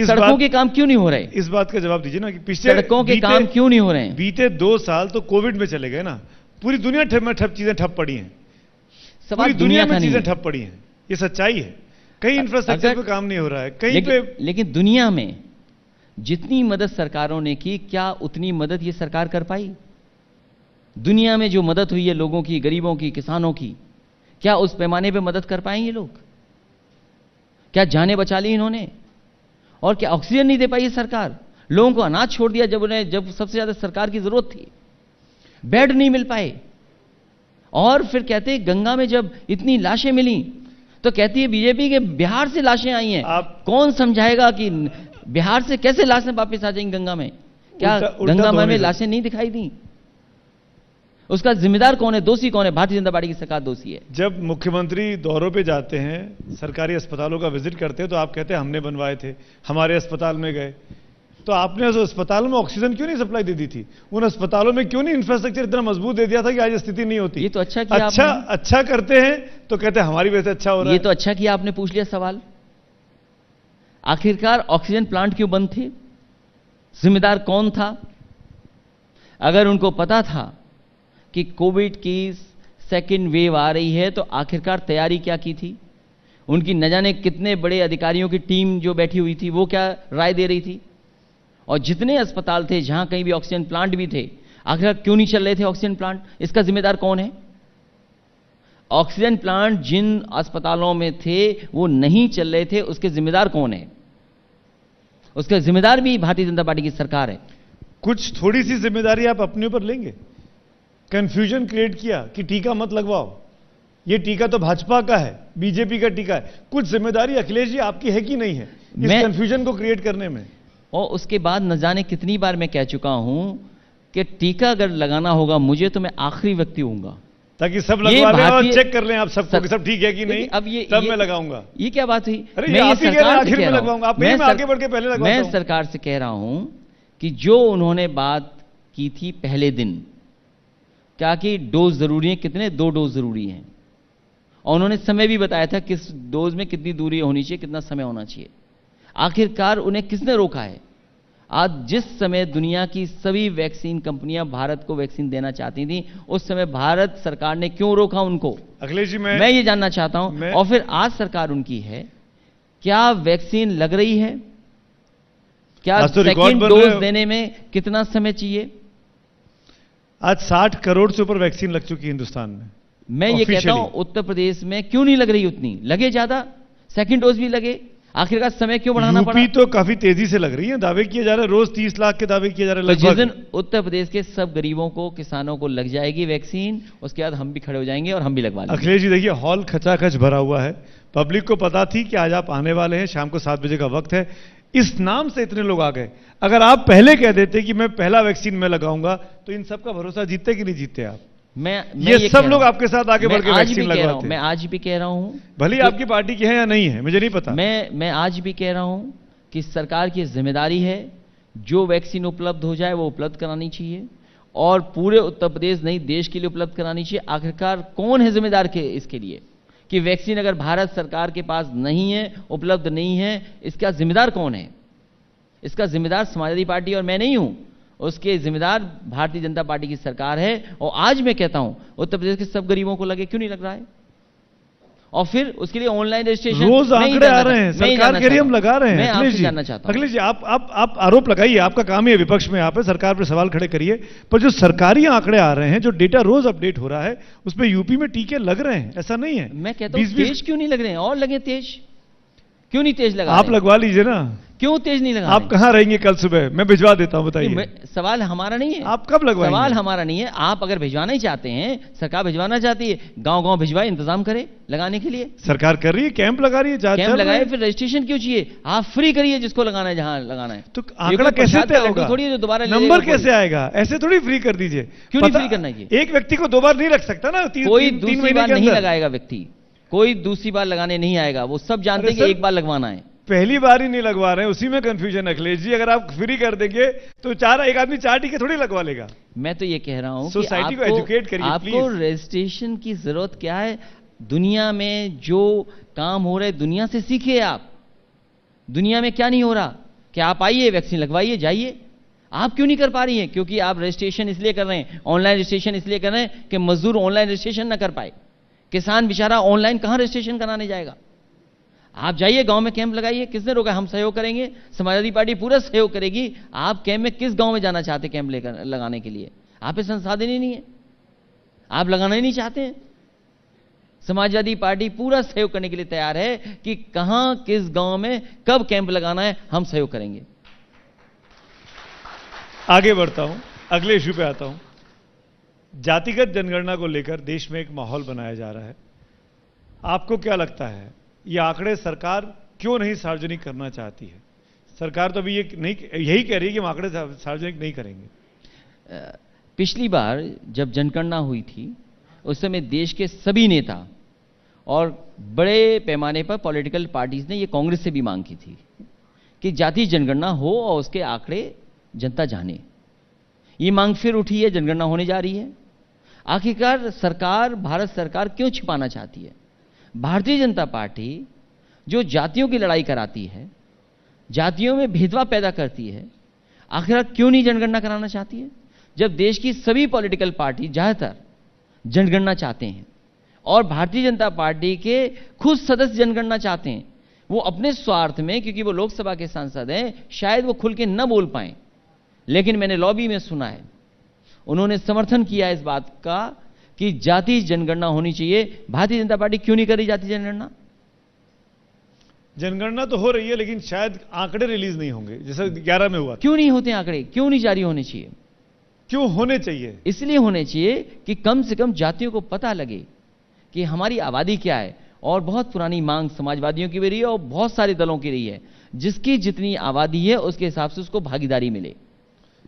सड़कों के काम क्यों नहीं हो रहे? इस बात का जवाब दीजिए ना कि पिछले सड़कों के काम क्यों नहीं हो रहे हैं? बीते 2 साल तो कोविड में चले गए ना, पूरी दुनिया चीजें ठप पड़ी हैं। पूरी दुनिया में चीजें ठप पड़ी हैं, ये सच्चाई है। कहीं इंफ्रास्ट्रक्चर पे काम नहीं हो रहा है, कहीं पे। लेकिन दुनिया में जितनी मदद सरकारों ने की, क्या उतनी मदद ये सरकार कर पाई? दुनिया में जो मदद हुई है लोगों की, गरीबों की, किसानों की, क्या उस पैमाने पे मदद कर पाएंगे लोग? क्या जानें बचा ली इन्होंने? और क्या ऑक्सीजन नहीं दे पाई सरकार? लोगों को अनाज छोड़ दिया जब सबसे ज्यादा सरकार की जरूरत थी, बेड नहीं मिल पाए। और फिर कहते हैं गंगा में जब इतनी लाशें मिली तो कहती है बीजेपी के बिहार से लाशें आई हैं। कौन समझाएगा कि बिहार से कैसे लाशें वापस आ जाएंगी गंगा में? क्या गंगा में लाशें नहीं दिखाई दी? उसका जिम्मेदार कौन है? दोषी कौन है? भारतीय जनता पार्टी की सरकार दोषी है। जब मुख्यमंत्री दौरों पे जाते हैं, सरकारी अस्पतालों का विजिट करते हैं, तो आप कहते हैं हमने बनवाए थे, हमारे अस्पताल में गए। तो आपने उस अस्पतालों में ऑक्सीजन क्यों नहीं सप्लाई दे दी थी? उन अस्पतालों में क्यों नहीं इंफ्रास्ट्रक्चर इतना मजबूत दे दिया था कि आज स्थिति नहीं होती? ये तो अच्छा किया अच्छा करते हैं तो कहते हैं हमारी वजह से अच्छा हो रहा है। ये तो अच्छा किया आपने पूछ लिया सवाल। आखिरकार ऑक्सीजन प्लांट क्यों बंद थे? जिम्मेदार कौन था? अगर उनको पता था कि कोविड की सेकेंड वेव आ रही है तो आखिरकार तैयारी क्या की थी? उनकी न जाने कितने बड़े अधिकारियों की टीम जो बैठी हुई थी, वो क्या राय दे रही थी? और जितने अस्पताल थे, जहां कहीं भी ऑक्सीजन प्लांट भी थे, आखिर क्यों नहीं चल रहे थे ऑक्सीजन प्लांट? इसका जिम्मेदार कौन है? ऑक्सीजन प्लांट जिन अस्पतालों में थे वो नहीं चल रहे थे, उसके जिम्मेदार कौन है? उसका जिम्मेदार भी भारतीय जनता पार्टी की सरकार है। कुछ थोड़ी सी जिम्मेदारी आप अपने ऊपर लेंगे? कंफ्यूजन क्रिएट किया कि टीका मत लगवाओ, ये टीका तो भाजपा का है, बीजेपी का टीका है। कुछ जिम्मेदारी अखिलेश जी आपकी है कि नहीं है इस कंफ्यूजन को क्रिएट करने में? और उसके बाद न जाने कितनी बार मैं कह चुका हूं कि टीका अगर लगाना होगा मुझे तो मैं आखिरी व्यक्ति होऊंगा, ताकि सब लगवा लें और चेक कर लें आप सबको कि सब ठीक है कि नहीं। अब तब मैं लगाऊंगा। ये क्या बात हुई? मैं ये सरकार से कह रहा हूं, मैं आगे बढ़ के पहले लगवाता हूं। मैं सरकार से कह रहा हूं कि जो उन्होंने बात की थी पहले दिन, क्या कि डोज जरूरी है, कितने? 2 डोज जरूरी हैं, और उन्होंने समय भी बताया था किस डोज में कितनी दूरी होनी चाहिए, कितना समय होना चाहिए। आखिरकार उन्हें किसने रोका है? आज जिस समय दुनिया की सभी वैक्सीन कंपनियां भारत को वैक्सीन देना चाहती थी, उस समय भारत सरकार ने क्यों रोका उनको? अखिलेश जी, मैं ये जानना चाहता हूं। और फिर आज सरकार उनकी है, क्या वैक्सीन लग रही है? क्या सेकंड डोज देने में कितना समय चाहिए? आज 60 करोड़ से ऊपर वैक्सीन लग चुकी है हिंदुस्तान में। मैं ये कहता हूं उत्तर प्रदेश में क्यों नहीं लग रही उतनी? लगे ज्यादा, सेकंड डोज भी लगे, आखिरकार समय क्यों बढ़ाना पड़ा? यूपी तो काफी तेजी से लग रही है, दावे किए जा रहे हैं, रोज 30 लाख के दावे किए जा रहे हैं। तो जिस दिन उत्तर प्रदेश के सब गरीबों को, किसानों को लग जाएगी वैक्सीन, उसके बाद हम भी खड़े हो जाएंगे और हम भी लगवा लेंगे। अखिलेश जी देखिए, हॉल खचाखच भरा हुआ है, पब्लिक को पता थी कि आज आप आने वाले हैं, शाम को 7 बजे का वक्त है, इस नाम से इतने लोग आ गए। अगर आप पहले कह देते कि मैं पहला वैक्सीन मैं लगाऊंगा, तो इन सबका भरोसा जीतते कि नहीं जीतते आप? ये सब लोग आपके साथ आगे बढ़ के वैक्सीन लगवाते हैं। मैं आज भी कह रहा हूं, भले आपकी पार्टी की है या नहीं है मुझे नहीं पता। मैं आज भी कह रहा हूं कि सरकार की जिम्मेदारी है, जो वैक्सीन उपलब्ध हो जाए वो उपलब्ध करानी चाहिए, और पूरे उत्तर प्रदेश नहीं देश के लिए उपलब्ध करानी चाहिए। आखिरकार कौन है जिम्मेदार के इसके लिए कि वैक्सीन अगर भारत सरकार के पास नहीं है, उपलब्ध नहीं है, इसका जिम्मेदार कौन है? इसका जिम्मेदार समाजवादी पार्टी और मैं नहीं हूं, उसके जिम्मेदार भारतीय जनता पार्टी की सरकार है। और आज मैं कहता हूं उत्तर प्रदेश के सब गरीबों को लगे, क्यों नहीं लग रहा है? और फिर उसके लिए ऑनलाइन रजिस्ट्रेशन रोज आंकड़े आ रहे हैं, सरकार कह रही हम लगा रहे हैं। मैं आपसे जानना चाहता हूं। अखिलेश जी, आप आरोप लगाइए, आपका काम ही है विपक्ष में, आप सरकार पर सवाल खड़े करिए, पर जो सरकारी आंकड़े आ रहे हैं, जो डेटा रोज अपडेट हो रहा है, उसमें यूपी में टीके लग रहे हैं, ऐसा नहीं है। मैं कहता हूं तेज क्यों नहीं लग रहे हैं? और लगे तेज, क्यों नहीं तेज लगा? आप लगवा लीजिए ना। क्यों तेज नहीं लगा? आप कहां रहेंगे कल सुबह? मैं भिजवा देता हूं, बताइए। सवाल हमारा नहीं है। आप कब लगवाएंगे? सवाल हमारा नहीं है। आप अगर भिजवाना ही चाहते हैं, सरकार भिजवाना चाहती है, गांव-गांव भिजवाए, इंतजाम करे लगाने के लिए। सरकार कर रही है, कैंप लगा रही है, कैंप लगाए, फिर रजिस्ट्रेशन क्यों चाहिए? आप फ्री करिए जिसको लगाना है, जहां लगाना है। तो आंकड़ा कैसे तय होगा? थोड़ी जो दोबारा नंबर कैसे आएगा? ऐसे थोड़ी फ्री कर दीजिए। क्यों नहीं फ्री करना चाहिए? एक व्यक्ति को 2 बार नहीं रख सकता ना। कोई दूसरी बार नहीं लगाएगा व्यक्ति, कोई दूसरी बार लगाने नहीं आएगा। वो सब जानते हैं कि एक बार लगवाना है। पहली बार ही नहीं लगवा रहे हैं, उसी में कंफ्यूजन है अखिलेश जी। अगर आप फ्री कर देंगे तो एक आदमी 4 टीके थोड़ी लगवा लेगा। मैं तो ये कह रहा हूं सोसाइटी को एजुकेट करिए, आपको रजिस्ट्रेशन की जरूरत क्या है? दुनिया में जो काम हो रहा है, दुनिया से सीखिए आप। दुनिया में क्या नहीं हो रहा? क्या आप आइए, वैक्सीन लगवाइए, जाइए। आप क्यों नहीं कर पा रही हैं? क्योंकि आप रजिस्ट्रेशन इसलिए कर रहे हैं, ऑनलाइन रजिस्ट्रेशन इसलिए कर रहे हैं कि मजदूर ऑनलाइन रजिस्ट्रेशन ना कर पाए। किसान बेचारा ऑनलाइन कहां रजिस्ट्रेशन कराने जाएगा? आप जाइए, गांव में कैंप लगाइए। किसने रोका? हम सहयोग करेंगे, समाजवादी पार्टी पूरा सहयोग करेगी। आप कैंप में किस गांव में जाना चाहते कैंप लेकर लगाने के लिए? आप पे संसाधन ही नहीं है, आप लगाना ही नहीं चाहते हैं। समाजवादी पार्टी पूरा सहयोग करने के लिए तैयार है कि कहां, किस गांव में, कब कैंप लगाना है, हम सहयोग करेंगे। आगे बढ़ता हूं, अगले इश्यू पे आता हूं। जातिगत जनगणना को लेकर देश में एक माहौल बनाया जा रहा है। आपको क्या लगता है, ये आंकड़े सरकार क्यों नहीं सार्वजनिक करना चाहती है? सरकार तो अभी यही कह रही है कि हम आंकड़े सार्वजनिक नहीं करेंगे। पिछली बार जब जनगणना हुई थी, उस समय देश के सभी नेता और बड़े पैमाने पर पॉलिटिकल पार्टीज ने, ये कांग्रेस से भी मांग की थी कि जातीय जनगणना हो और उसके आंकड़े जनता जाने। ये मांग फिर उठी है, जनगणना होने जा रही है। आखिरकार सरकार, भारत सरकार क्यों छिपाना चाहती है? भारतीय जनता पार्टी जो जातियों की लड़ाई कराती है, जातियों में भेदभाव पैदा करती है, आखिर क्यों नहीं जनगणना कराना चाहती है? जब देश की सभी पॉलिटिकल पार्टी ज्यादातर जनगणना चाहते हैं और भारतीय जनता पार्टी के खुद सदस्य जनगणना चाहते हैं, वो अपने स्वार्थ में, क्योंकि वो लोकसभा के सांसद हैं, शायद वो खुल के न बोल पाए, लेकिन मैंने लॉबी में सुना है उन्होंने समर्थन किया इस बात का कि जातीय जनगणना होनी चाहिए। भारतीय जनता पार्टी क्यों नहीं कर रही जातीय जनगणना? जनगणना तो हो रही है, लेकिन शायद आंकड़े रिलीज नहीं होंगे जैसे 11 में हुआ। क्यों नहीं होते आंकड़े? क्यों नहीं जारी होने चाहिए? क्यों होने चाहिए? इसलिए होने चाहिए कि कम से कम जातियों को पता लगे कि हमारी आबादी क्या है। और बहुत पुरानी मांग समाजवादियों की भी रही है और बहुत सारे दलों की रही है, जिसकी जितनी आबादी है उसके हिसाब से उसको भागीदारी मिले।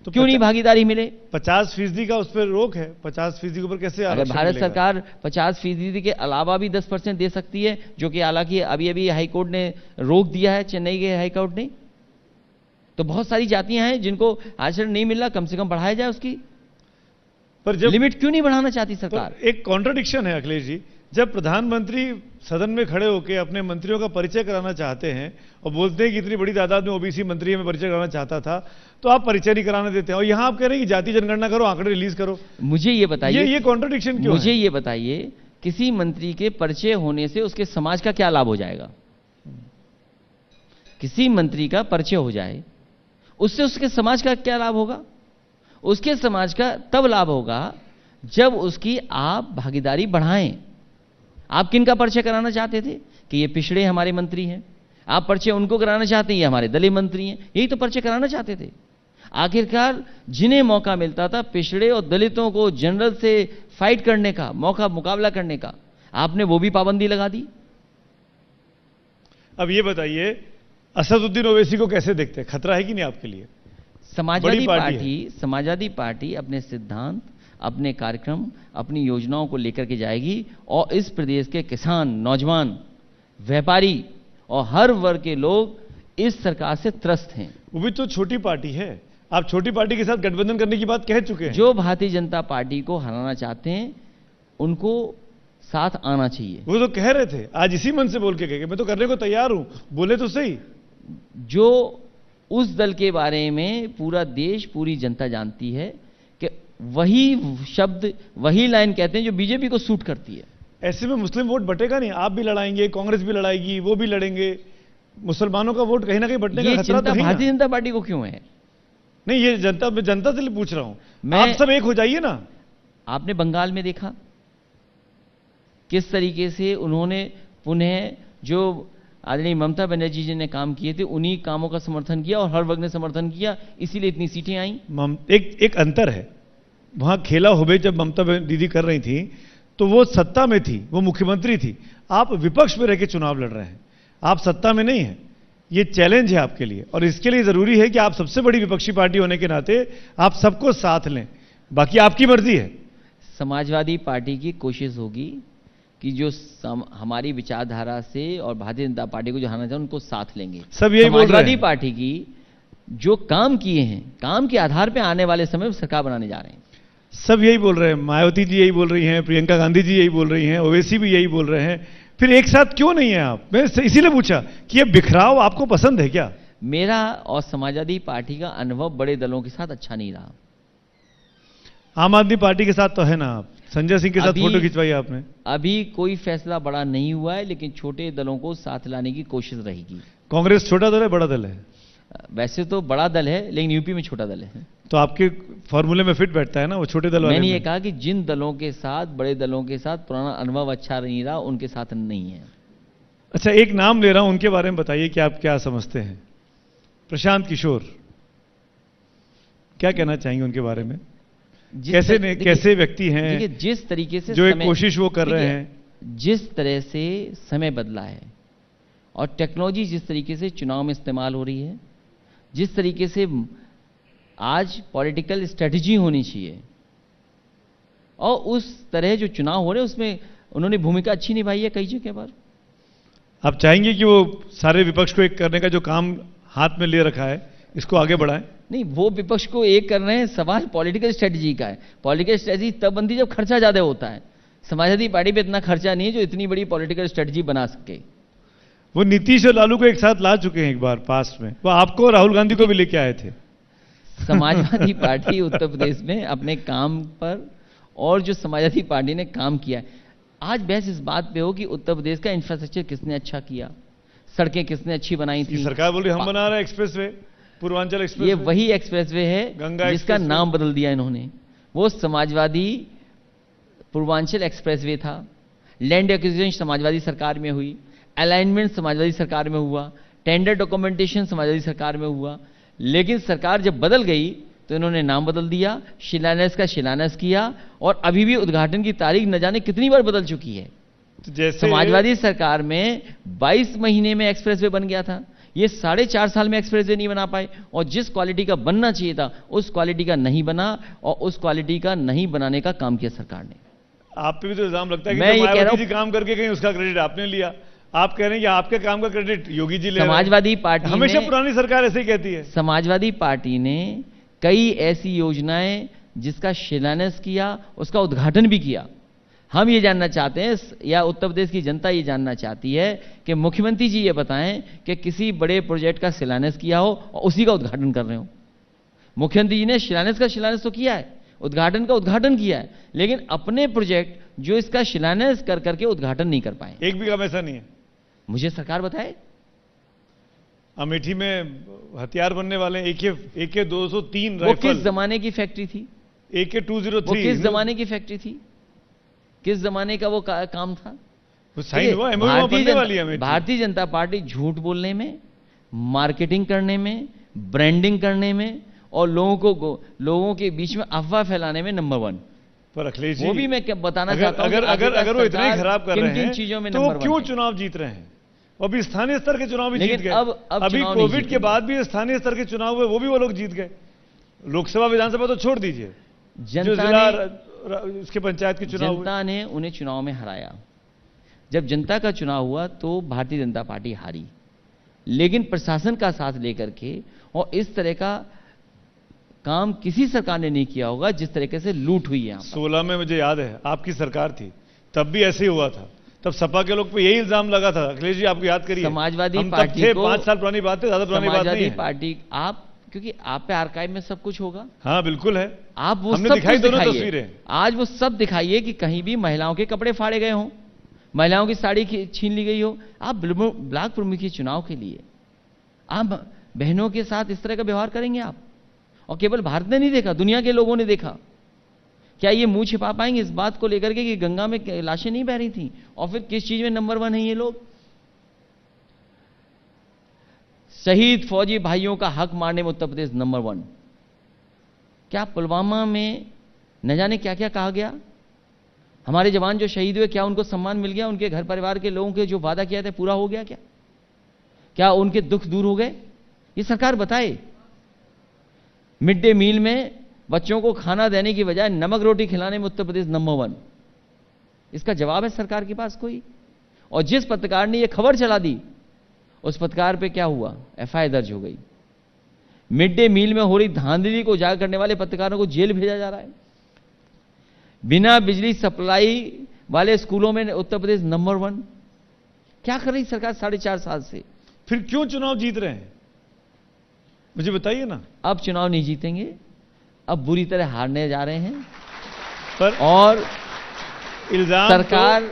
तो क्यों नहीं भागीदारी मिले? 50% का उस पर रोक है। 50% के ऊपर कैसे? अगर भारत सरकार 50% के अलावा भी 10% दे सकती है, जो कि हालांकि अभी अभी हाईकोर्ट ने रोक दिया है, चेन्नई के हाईकोर्ट ने, तो बहुत सारी जातियां हैं जिनको आरक्षण नहीं मिल रहा, कम से कम बढ़ाया जाए उसकी। पर जब लिमिट क्यों नहीं बढ़ाना चाहती सरकार? तो एक कॉन्ट्रडिक्शन है अखिलेश जी। जब प्रधानमंत्री सदन में खड़े होकर अपने मंत्रियों का परिचय कराना चाहते हैं और बोलते हैं कि इतनी बड़ी तादाद में ओबीसी मंत्री में परिचय कराना चाहता था, तो आप परिचय नहीं कराने देते हैं। और यहां आप कह रहे हैं कि जाति जनगणना करो, आंकड़े रिलीज करो। मुझे ये बताइए, ये कॉन्ट्रडिक्शन क्यों? मुझे ये बताइए, किसी मंत्री के परिचय होने से उसके समाज का क्या लाभ हो जाएगा? किसी मंत्री का परिचय हो जाए, उससे उसके समाज का क्या लाभ होगा? उसके समाज का तब लाभ होगा जब उसकी आप भागीदारी बढ़ाएं। आप किन का परिचय कराना चाहते थे कि ये पिछड़े हमारे मंत्री हैं? आप परिचय उनको कराना चाहते हैं, ये हमारे दलित मंत्री हैं, यही तो परिचय कराना चाहते थे। आखिरकार जिन्हें मौका मिलता था पिछड़े और दलितों को जनरल से फाइट करने का मौका, मुकाबला करने का, आपने वो भी पाबंदी लगा दी। अब ये बताइए, असदुद्दीन ओवैसी को कैसे देखते हैं? खतरा है कि नहीं आपके लिए? समाजवादी पार्टी अपने सिद्धांत, अपने कार्यक्रम, अपनी योजनाओं को लेकर के जाएगी और इस प्रदेश के किसान, नौजवान, व्यापारी और हर वर्ग के लोग इस सरकार से त्रस्त हैं। वो भी तो छोटी पार्टी है। आप छोटी पार्टी के साथ गठबंधन करने की बात कह चुके हैं। जो भारतीय जनता पार्टी को हराना चाहते हैं उनको साथ आना चाहिए। वो तो कह रहे थे, आज इसी मन से बोल के गए, मैं तो करने को तैयार हूं। बोले तो सही। जो उस दल के बारे में पूरा देश, पूरी जनता जानती है कि वही शब्द, वही लाइन कहते हैं जो बीजेपी को सूट करती है। ऐसे में मुस्लिम वोट बटेगा नहीं, आप भी लड़ाएंगे, कांग्रेस भी लड़ाएगी, वो भी लड़ेंगे, मुसलमानों का वोट कहीं ना कहीं बटने का खतरा तो नहीं। भारतीय जनता पार्टी को क्यों है? नहीं, ये जनता से पूछ रहा हूं, आप सब एक हो जाइए ना। आपने बंगाल में देखा किस तरीके से उन्होंने पुनः जो आदरणीय ममता बनर्जी जी ने काम किए थे, उन्हीं कामों का समर्थन किया और हर वर्ग ने समर्थन किया, इसीलिए इतनी सीटें आई। एक अंतर है, वहां खेला हुए जब ममता दीदी कर रही थी तो वो सत्ता में थी, वो मुख्यमंत्री थी, आप विपक्ष में रह के चुनाव लड़ रहे हैं, आप सत्ता में नहीं है। ये चैलेंज है आपके लिए, और इसके लिए जरूरी है कि आप सबसे बड़ी विपक्षी पार्टी होने के नाते आप सबको साथ लें, बाकी आपकी मर्जी है। समाजवादी पार्टी की कोशिश होगी कि जो हमारी विचारधारा से और भारतीय जनता पार्टी को जो हराना चाहे उनको साथ लेंगे। सब यही बोल रहे हैं। समाजवादी पार्टी की जो काम किए हैं, काम के आधार पर आने वाले समय में सरकार बनाने जा रहे हैं। सब यही बोल रहे हैं, मायावती जी यही बोल रही हैं, प्रियंका गांधी जी यही बोल रही हैं, ओवैसी भी यही बोल रहे हैं, फिर एक साथ क्यों नहीं है आप? मैं इसीलिए पूछा कि ये बिखराव आपको पसंद है क्या? मेरा और समाजवादी पार्टी का अनुभव बड़े दलों के साथ अच्छा नहीं रहा। आम आदमी पार्टी के साथ तो है ना, आप संजय सिंह के साथ फोटो खिंचवाई आपने। अभी कोई फैसला बड़ा नहीं हुआ है, लेकिन छोटे दलों को साथ लाने की कोशिश रहेगी। कांग्रेस छोटा दल है, बड़ा दल है? वैसे तो बड़ा दल है, लेकिन यूपी में छोटा दल है। तो आपके फॉर्मूले में फिट बैठता है ना वो छोटे दल वाले। मैंने ये कहा कि जिन दलों के साथ, बड़े दलों के साथ पुराना अनुभव अच्छा नहीं रहा, उनके साथ नहीं है। अच्छा, एक नाम ले रहा हूं, उनके बारे में बताइए कि आप क्या समझते हैं। प्रशांत किशोर, क्या कहना चाहेंगे उनके बारे में? कैसे व्यक्ति हैं? जिस तरीके से जो एक कोशिश वो कर रहे हैं, जिस तरह से समय बदला है और टेक्नोलॉजी जिस तरीके से चुनाव में इस्तेमाल हो रही है, जिस तरीके से आज पॉलिटिकल स्ट्रेटजी होनी चाहिए, और उस तरह जो चुनाव हो रहे हैं उसमें उन्होंने भूमिका अच्छी निभाई है कई जगह पर। आप चाहेंगे कि वो सारे विपक्ष को एक करने का जो काम हाथ में ले रखा है इसको आगे बढ़ाएं? नहीं, वो विपक्ष को एक कर रहे हैं, सवाल पॉलिटिकल स्ट्रेटजी का है। पॉलिटिकल स्ट्रेटजी तब बनती जब खर्चा ज्यादा होता है। समाजवादी पार्टी पे इतना खर्चा नहीं है जो इतनी बड़ी पॉलिटिकल स्ट्रेटजी बना सके। वो नीतीश और लालू को एक साथ ला चुके हैं एक बार पास्ट में, वो आपको राहुल गांधी को भी लेके आए थे। समाजवादी पार्टी उत्तर प्रदेश में अपने काम पर, और जो समाजवादी पार्टी ने काम किया है, आज बहस इस बात पे हो कि उत्तर प्रदेश का इंफ्रास्ट्रक्चर किसने अच्छा किया, सड़कें किसने अच्छी बनाई थी। सरकार बोल रही हम बना रहे हैं एक्सप्रेसवे, पूर्वांचल एक्सप्रेस। ये वही एक्सप्रेसवे है जिसका नाम बदल दिया इन्होंने। वो समाजवादी पूर्वांचल एक्सप्रेसवे था। लैंड एक्विजिशन समाजवादी सरकार में हुई, अलाइनमेंट समाजवादी सरकार में हुआ, टेंडर डॉक्यूमेंटेशन समाजवादी सरकार में हुआ, लेकिन सरकार जब बदल गई तो इन्होंने नाम बदल दिया, शिलान्यास का शिलान्यास किया, और अभी भी उद्घाटन की तारीख न जाने कितनी बार बदल चुकी है। तो जैसे समाजवादी सरकार में 22 महीने में एक्सप्रेसवे बन गया था, ये 4.5 साल में एक्सप्रेसवे नहीं बना पाए, और जिस क्वालिटी का बनना चाहिए था उस क्वालिटी का नहीं बना, और उस क्वालिटी का नहीं बनाने का काम किया सरकार ने। आप पे भी तो इल्जाम लगता है कि मैं ये कह रहा हूं काम करके कहीं उसका क्रेडिट आपने लिया। आप कह रहे हैं कि आपके काम का क्रेडिट योगी जी ले रहे हैं। समाजवादी पार्टी हमेशा पुरानी सरकार ऐसे ही कहती है। समाजवादी पार्टी ने कई ऐसी योजनाएं जिसका शिलान्यास किया, उसका उद्घाटन भी किया। हम ये जानना चाहते हैं, या उत्तर प्रदेश की जनता ये जानना चाहती है कि मुख्यमंत्री जी ये बताएं कि किसी बड़े प्रोजेक्ट का शिलान्यास किया हो और उसी का उद्घाटन कर रहे हो। मुख्यमंत्री जी ने शिलान्यास का शिलान्यास तो किया है, उद्घाटन का उद्घाटन किया है, लेकिन अपने प्रोजेक्ट जो इसका शिलान्यास कर करके उद्घाटन नहीं कर पाए। एक भी काम ऐसा नहीं है। मुझे सरकार बताए। अमेठी में हथियार बनने वाले AK 203 वो किस जमाने की फैक्ट्री थी? AK 203 वो किस जमाने की फैक्ट्री थी? किस जमाने का वो काम था? वो साइन हुआ, MOU बनने वाली है। भारतीय जनता पार्टी झूठ बोलने में, मार्केटिंग करने में, ब्रांडिंग करने में, और लोगों के बीच में अफवाह फैलाने में नंबर 1। पर अखिलेश जी, वो भी मैं क्या बताना चाहता हूं, अगर वो इतना ही खराब कर रहे हैं चीजों में तो वो क्यों चुनाव जीत रहे हैं? अभी स्थानीय स्तर के चुनाव भी जीत गए। अभी कोविड के बाद भी स्थानीय स्तर के चुनाव हुए, वो भी वो लोग जीत गए। लोकसभा विधानसभा तो छोड़ दीजिए, उसके पंचायत के चुनाव, जनता ने उन्हें चुनाव में हराया। जब जनता का चुनाव हुआ तो भारतीय जनता पार्टी हारी, लेकिन प्रशासन का साथ लेकर के, और इस तरह का काम किसी सरकार ने नहीं किया होगा जिस तरीके से लूट हुई है। 16 में मुझे याद है आपकी सरकार थी, तब भी ऐसे ही हुआ था। तब सपा के लोग पे यही इल्जाम लगा था। अखिलेश जी आपको याद करिए, समाजवादी हम तब पार्टी थे, को 5 साल पुरानी बात है, ज्यादा पुरानी बात नहीं समाजवादी है। पार्टी, आप क्योंकि आप पे आर्काइव में सब कुछ होगा, हाँ बिल्कुल है, आप वो हमने सब दिखाई कुछ दोनों दिखाइए। तस्वीरें। आज वो सब दिखाइए कि कहीं भी महिलाओं के कपड़े फाड़े गए हों, महिलाओं की साड़ी छीन ली गई हो। आप ब्लॉक प्रमुखी चुनाव के लिए आप बहनों के साथ इस तरह का व्यवहार करेंगे आप? और केवल भारत ने नहीं देखा, दुनिया के लोगों ने देखा। क्या ये मुंह छिपा पाएंगे इस बात को लेकर के कि गंगा में लाशें नहीं बह रही थी? और फिर किस चीज में नंबर 1 है ये लोग? शहीद फौजी भाइयों का हक मारने में उत्तर प्रदेश नंबर 1। क्या पुलवामा में न जाने क्या क्या कहा गया? हमारे जवान जो शहीद हुए, क्या उनको सम्मान मिल गया? उनके घर परिवार के लोगों के जो वादा किया था पूरा हो गया? क्या उनके दुख दूर हो गए? ये सरकार बताए। मिड डे मील में बच्चों को खाना देने की बजाय नमक रोटी खिलाने में उत्तर प्रदेश नंबर 1। इसका जवाब है सरकार के पास कोई? और जिस पत्रकार ने यह खबर चला दी, उस पत्रकार पे क्या हुआ? एफआईआर दर्ज हो गई। मिड डे मील में हो रही धांधली को उजागर करने वाले पत्रकारों को जेल भेजा जा रहा है। बिना बिजली सप्लाई वाले स्कूलों में उत्तर प्रदेश नंबर 1। क्या कर रही सरकार 4.5 साल से? फिर क्यों चुनाव जीत रहे हैं, मुझे बताइए ना। अब चुनाव नहीं जीतेंगे, अब बुरी तरह हारने जा रहे हैं। पर और इल्जाम सरकार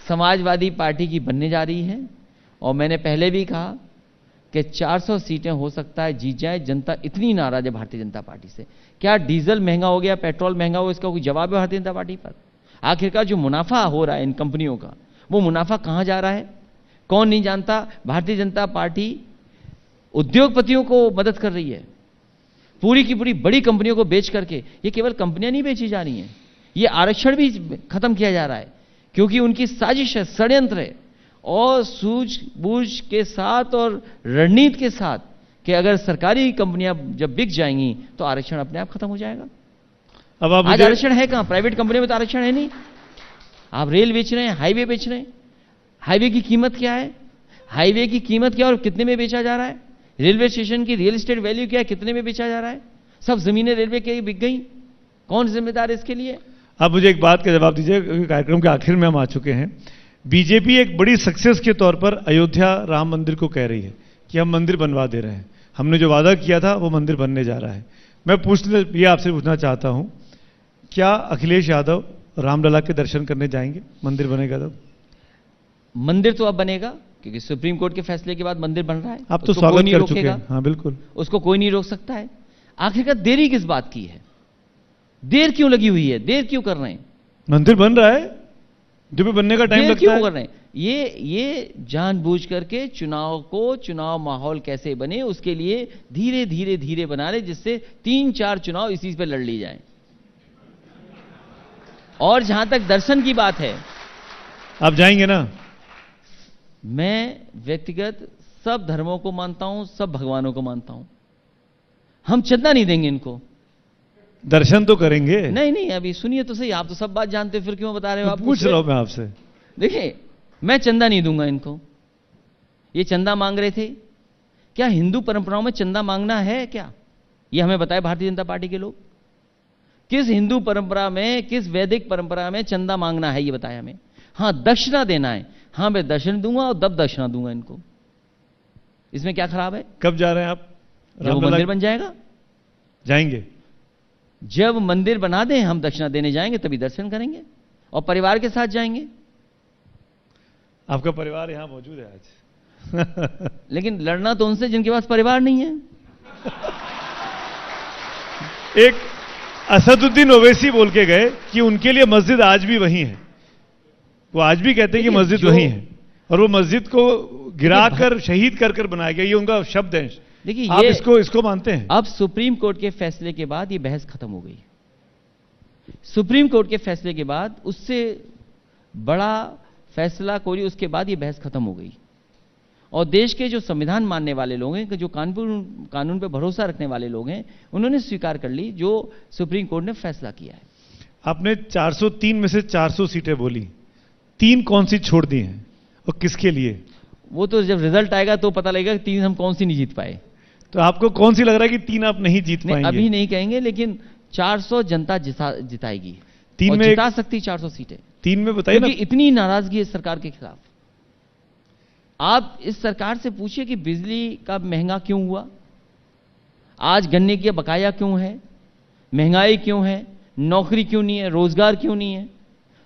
समाजवादी पार्टी की बनने जा रही है। और मैंने पहले भी कहा कि 400 सीटें हो सकता है जीत जाए। जनता इतनी नाराज है भारतीय जनता पार्टी से। क्या डीजल महंगा हो गया, पेट्रोल महंगा हो, इसका कोई जवाब है भारतीय जनता पार्टी पर? आखिरकार जो मुनाफा हो रहा है इन कंपनियों का, वो मुनाफा कहां जा रहा है? कौन नहीं जानता? भारतीय जनता पार्टी उद्योगपतियों को मदद कर रही है, पूरी की पूरी बड़ी कंपनियों को बेच करके। ये केवल कंपनियां नहीं बेची जा रही हैं, ये आरक्षण भी खत्म किया जा रहा है, क्योंकि उनकी साजिश है, षड्यंत्र है। और सूझबूझ के साथ और रणनीति के साथ कि अगर सरकारी कंपनियां जब बिक जाएंगी तो आरक्षण अपने आप खत्म हो जाएगा। अब आप आज आरक्षण है कहां? प्राइवेट कंपनियों में तो आरक्षण है नहीं। आप रेल बेच रहे हैं, हाईवे बेच रहे हैं। हाईवे की कीमत क्या है? हाईवे की कीमत क्या और कितने में बेचा जा रहा है? रेलवे स्टेशन की रियल एस्टेट वैल्यू क्या है, कितने में बेचा जा रहा है? सब जमीनें रेलवे के बिक गई। कौन जिम्मेदार है इसके लिए? आप मुझे एक बात का जवाब दीजिए, क्योंकि कार्यक्रम के आखिर में हम आ चुके हैं। बीजेपी एक बड़ी सक्सेस के तौर पर अयोध्या राम मंदिर को कह रही है कि हम मंदिर बनवा दे रहे हैं, हमने जो वादा किया था वो मंदिर बनने जा रहा है। मैं ये आपसे पूछना चाहता हूं, क्या अखिलेश यादव रामलला के दर्शन करने जाएंगे? मंदिर बनेगा तब? मंदिर तो अब बनेगा, क्योंकि सुप्रीम कोर्ट के फैसले के बाद मंदिर बन रहा है। आप तो स्वागत कर चुके हैं। हाँ बिल्कुल, उसको कोई नहीं रोक सकता है। आखिरकार देरी किस बात की है? देर क्यों लगी हुई है? देर क्यों कर रहे हैं? मंदिर बन रहा है, जो भी बनने का टाइम लगता है। क्यों कर रहे हैं? ये जानबूझ करके चुनाव माहौल कैसे बने उसके लिए धीरे धीरे धीरे बना रहे, जिससे 3-4 चुनाव इसी पे लड़ ली जाए। और जहां तक दर्शन की बात है, आप जाएंगे ना? मैं व्यक्तिगत सब धर्मों को मानता हूं, सब भगवानों को मानता हूं। हम चंदा नहीं देंगे इनको, दर्शन तो करेंगे। नहीं, अभी सुनिए तो सही। आप तो सब बात जानते हो, फिर क्यों बता रहे हो? आप पूछ रहा हूं मैं आपसे। देखिए, मैं चंदा नहीं दूंगा इनको। ये चंदा मांग रहे थे। क्या हिंदू परंपराओं में चंदा मांगना है क्या? ये हमें बताए भारतीय जनता पार्टी के लोग। किस हिंदू परंपरा में, किस वैदिक परंपरा में चंदा मांगना है, ये बताया हमें। हां, दक्षिणा देना है। हां, मैं दक्षिणा दूंगा और दब दक्षिणा दूंगा इनको। इसमें क्या खराब है? कब जा रहे हैं आप? जब मंदिर बन जाएगा। जाएंगे? जब मंदिर बना दें, हम दक्षिणा देने जाएंगे, तभी दर्शन करेंगे और परिवार के साथ जाएंगे। आपका परिवार यहां मौजूद है आज। लेकिन लड़ना तो उनसे जिनके पास परिवार नहीं है। एक असदुद्दीन ओवैसी बोल के गए कि उनके लिए मस्जिद आज भी वही है। वो आज भी कहते हैं कि मस्जिद वही है, और वो मस्जिद को गिराकर शहीद कर बनाया गया। ये उनका शब्द है। देखिए, आप इसको मानते हैं? अब सुप्रीम कोर्ट के फैसले के बाद ये बहस खत्म हो गई। सुप्रीम कोर्ट के फैसले के बाद, उससे बड़ा फैसला कोई, उसके बाद ये बहस खत्म हो गई। और देश के जो संविधान मानने वाले लोग हैं, जो कानून पे भरोसा रखने वाले लोग हैं, उन्होंने स्वीकार कर ली जो सुप्रीम कोर्ट ने फैसला किया है। आपने 403 में से 400 सीटें बोली, 3 कौन सी छोड़ दी हैं और किसके लिए? वो तो जब रिजल्ट आएगा तो पता लगेगा कि 3 हम कौन सी नहीं जीत पाए। तो आपको कौन सी लग रहा है कि 3 आप नहीं जीत पाएंगे? अभी नहीं कहेंगे, लेकिन 400 जनता जिताएगी। 3 में जिता सकती 400 सीटें। 3 में बताइए ना। क्योंकि इतनी नाराजगी है सरकार के खिलाफ। आप इस सरकार से पूछिए कि बिजली का महंगा क्यों हुआ, आज गन्ने की बकाया क्यों है, महंगाई क्यों है, नौकरी क्यों नहीं है, रोजगार क्यों नहीं है।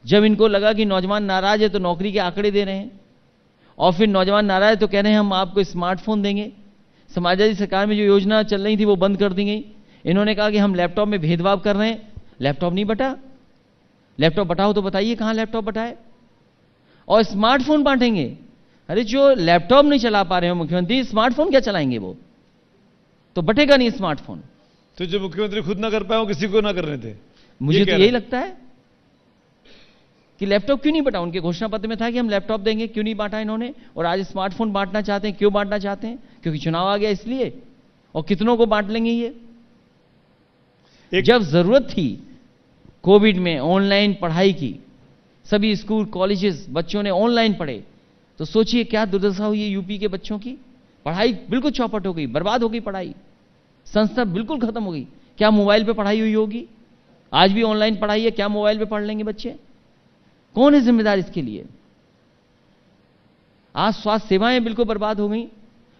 जब इनको लगा कि नौजवान नाराज है तो नौकरी के आंकड़े दे रहे हैं, और फिर नौजवान नाराज है तो कह रहे हैं हम आपको स्मार्टफोन देंगे। समाजवादी सरकार में जो योजना चल रही थी वो बंद कर दी गई। इन्होंने कहा कि हम लैपटॉप में भेदभाव कर रहे हैं, लैपटॉप नहीं बटा। लैपटॉप बटाओ तो बताइए कहां लैपटॉप बटाए। और स्मार्टफोन बांटेंगे, अरे जो लैपटॉप नहीं चला पा रहे हो मुख्यमंत्री, स्मार्टफोन क्या चलाएंगे, वो तो बटेगा नहीं स्मार्टफोन। तो जो मुख्यमंत्री खुद ना कर पाए वो किसी को ना करने थे। मुझे तो यही लगता है कि लैपटॉप क्यों नहीं बटा। उनके घोषणा पत्र में था कि हम लैपटॉप देंगे, क्यों नहीं बांटा इन्होंने। और आज स्मार्टफोन बांटना चाहते हैं, क्यों बांटना चाहते हैं, क्योंकि चुनाव आ गया इसलिए। और कितनों को बांट लेंगे ये। जब जरूरत थी कोविड में ऑनलाइन पढ़ाई की, सभी स्कूल कॉलेजेस बच्चों ने ऑनलाइन पढ़े, तो सोचिए क्या दुर्दशा हुई यूपी के बच्चों की। पढ़ाई बिल्कुल चौपट हो गई, बर्बाद हो गई पढ़ाई, संस्था बिल्कुल खत्म हो गई। क्या मोबाइल पे पढ़ाई हुई होगी? आज भी ऑनलाइन पढ़ाई है, क्या मोबाइल पे पढ़ लेंगे बच्चे? कौन है जिम्मेदार इसके लिए? आज स्वास्थ्य सेवाएं बिल्कुल बर्बाद हो गई,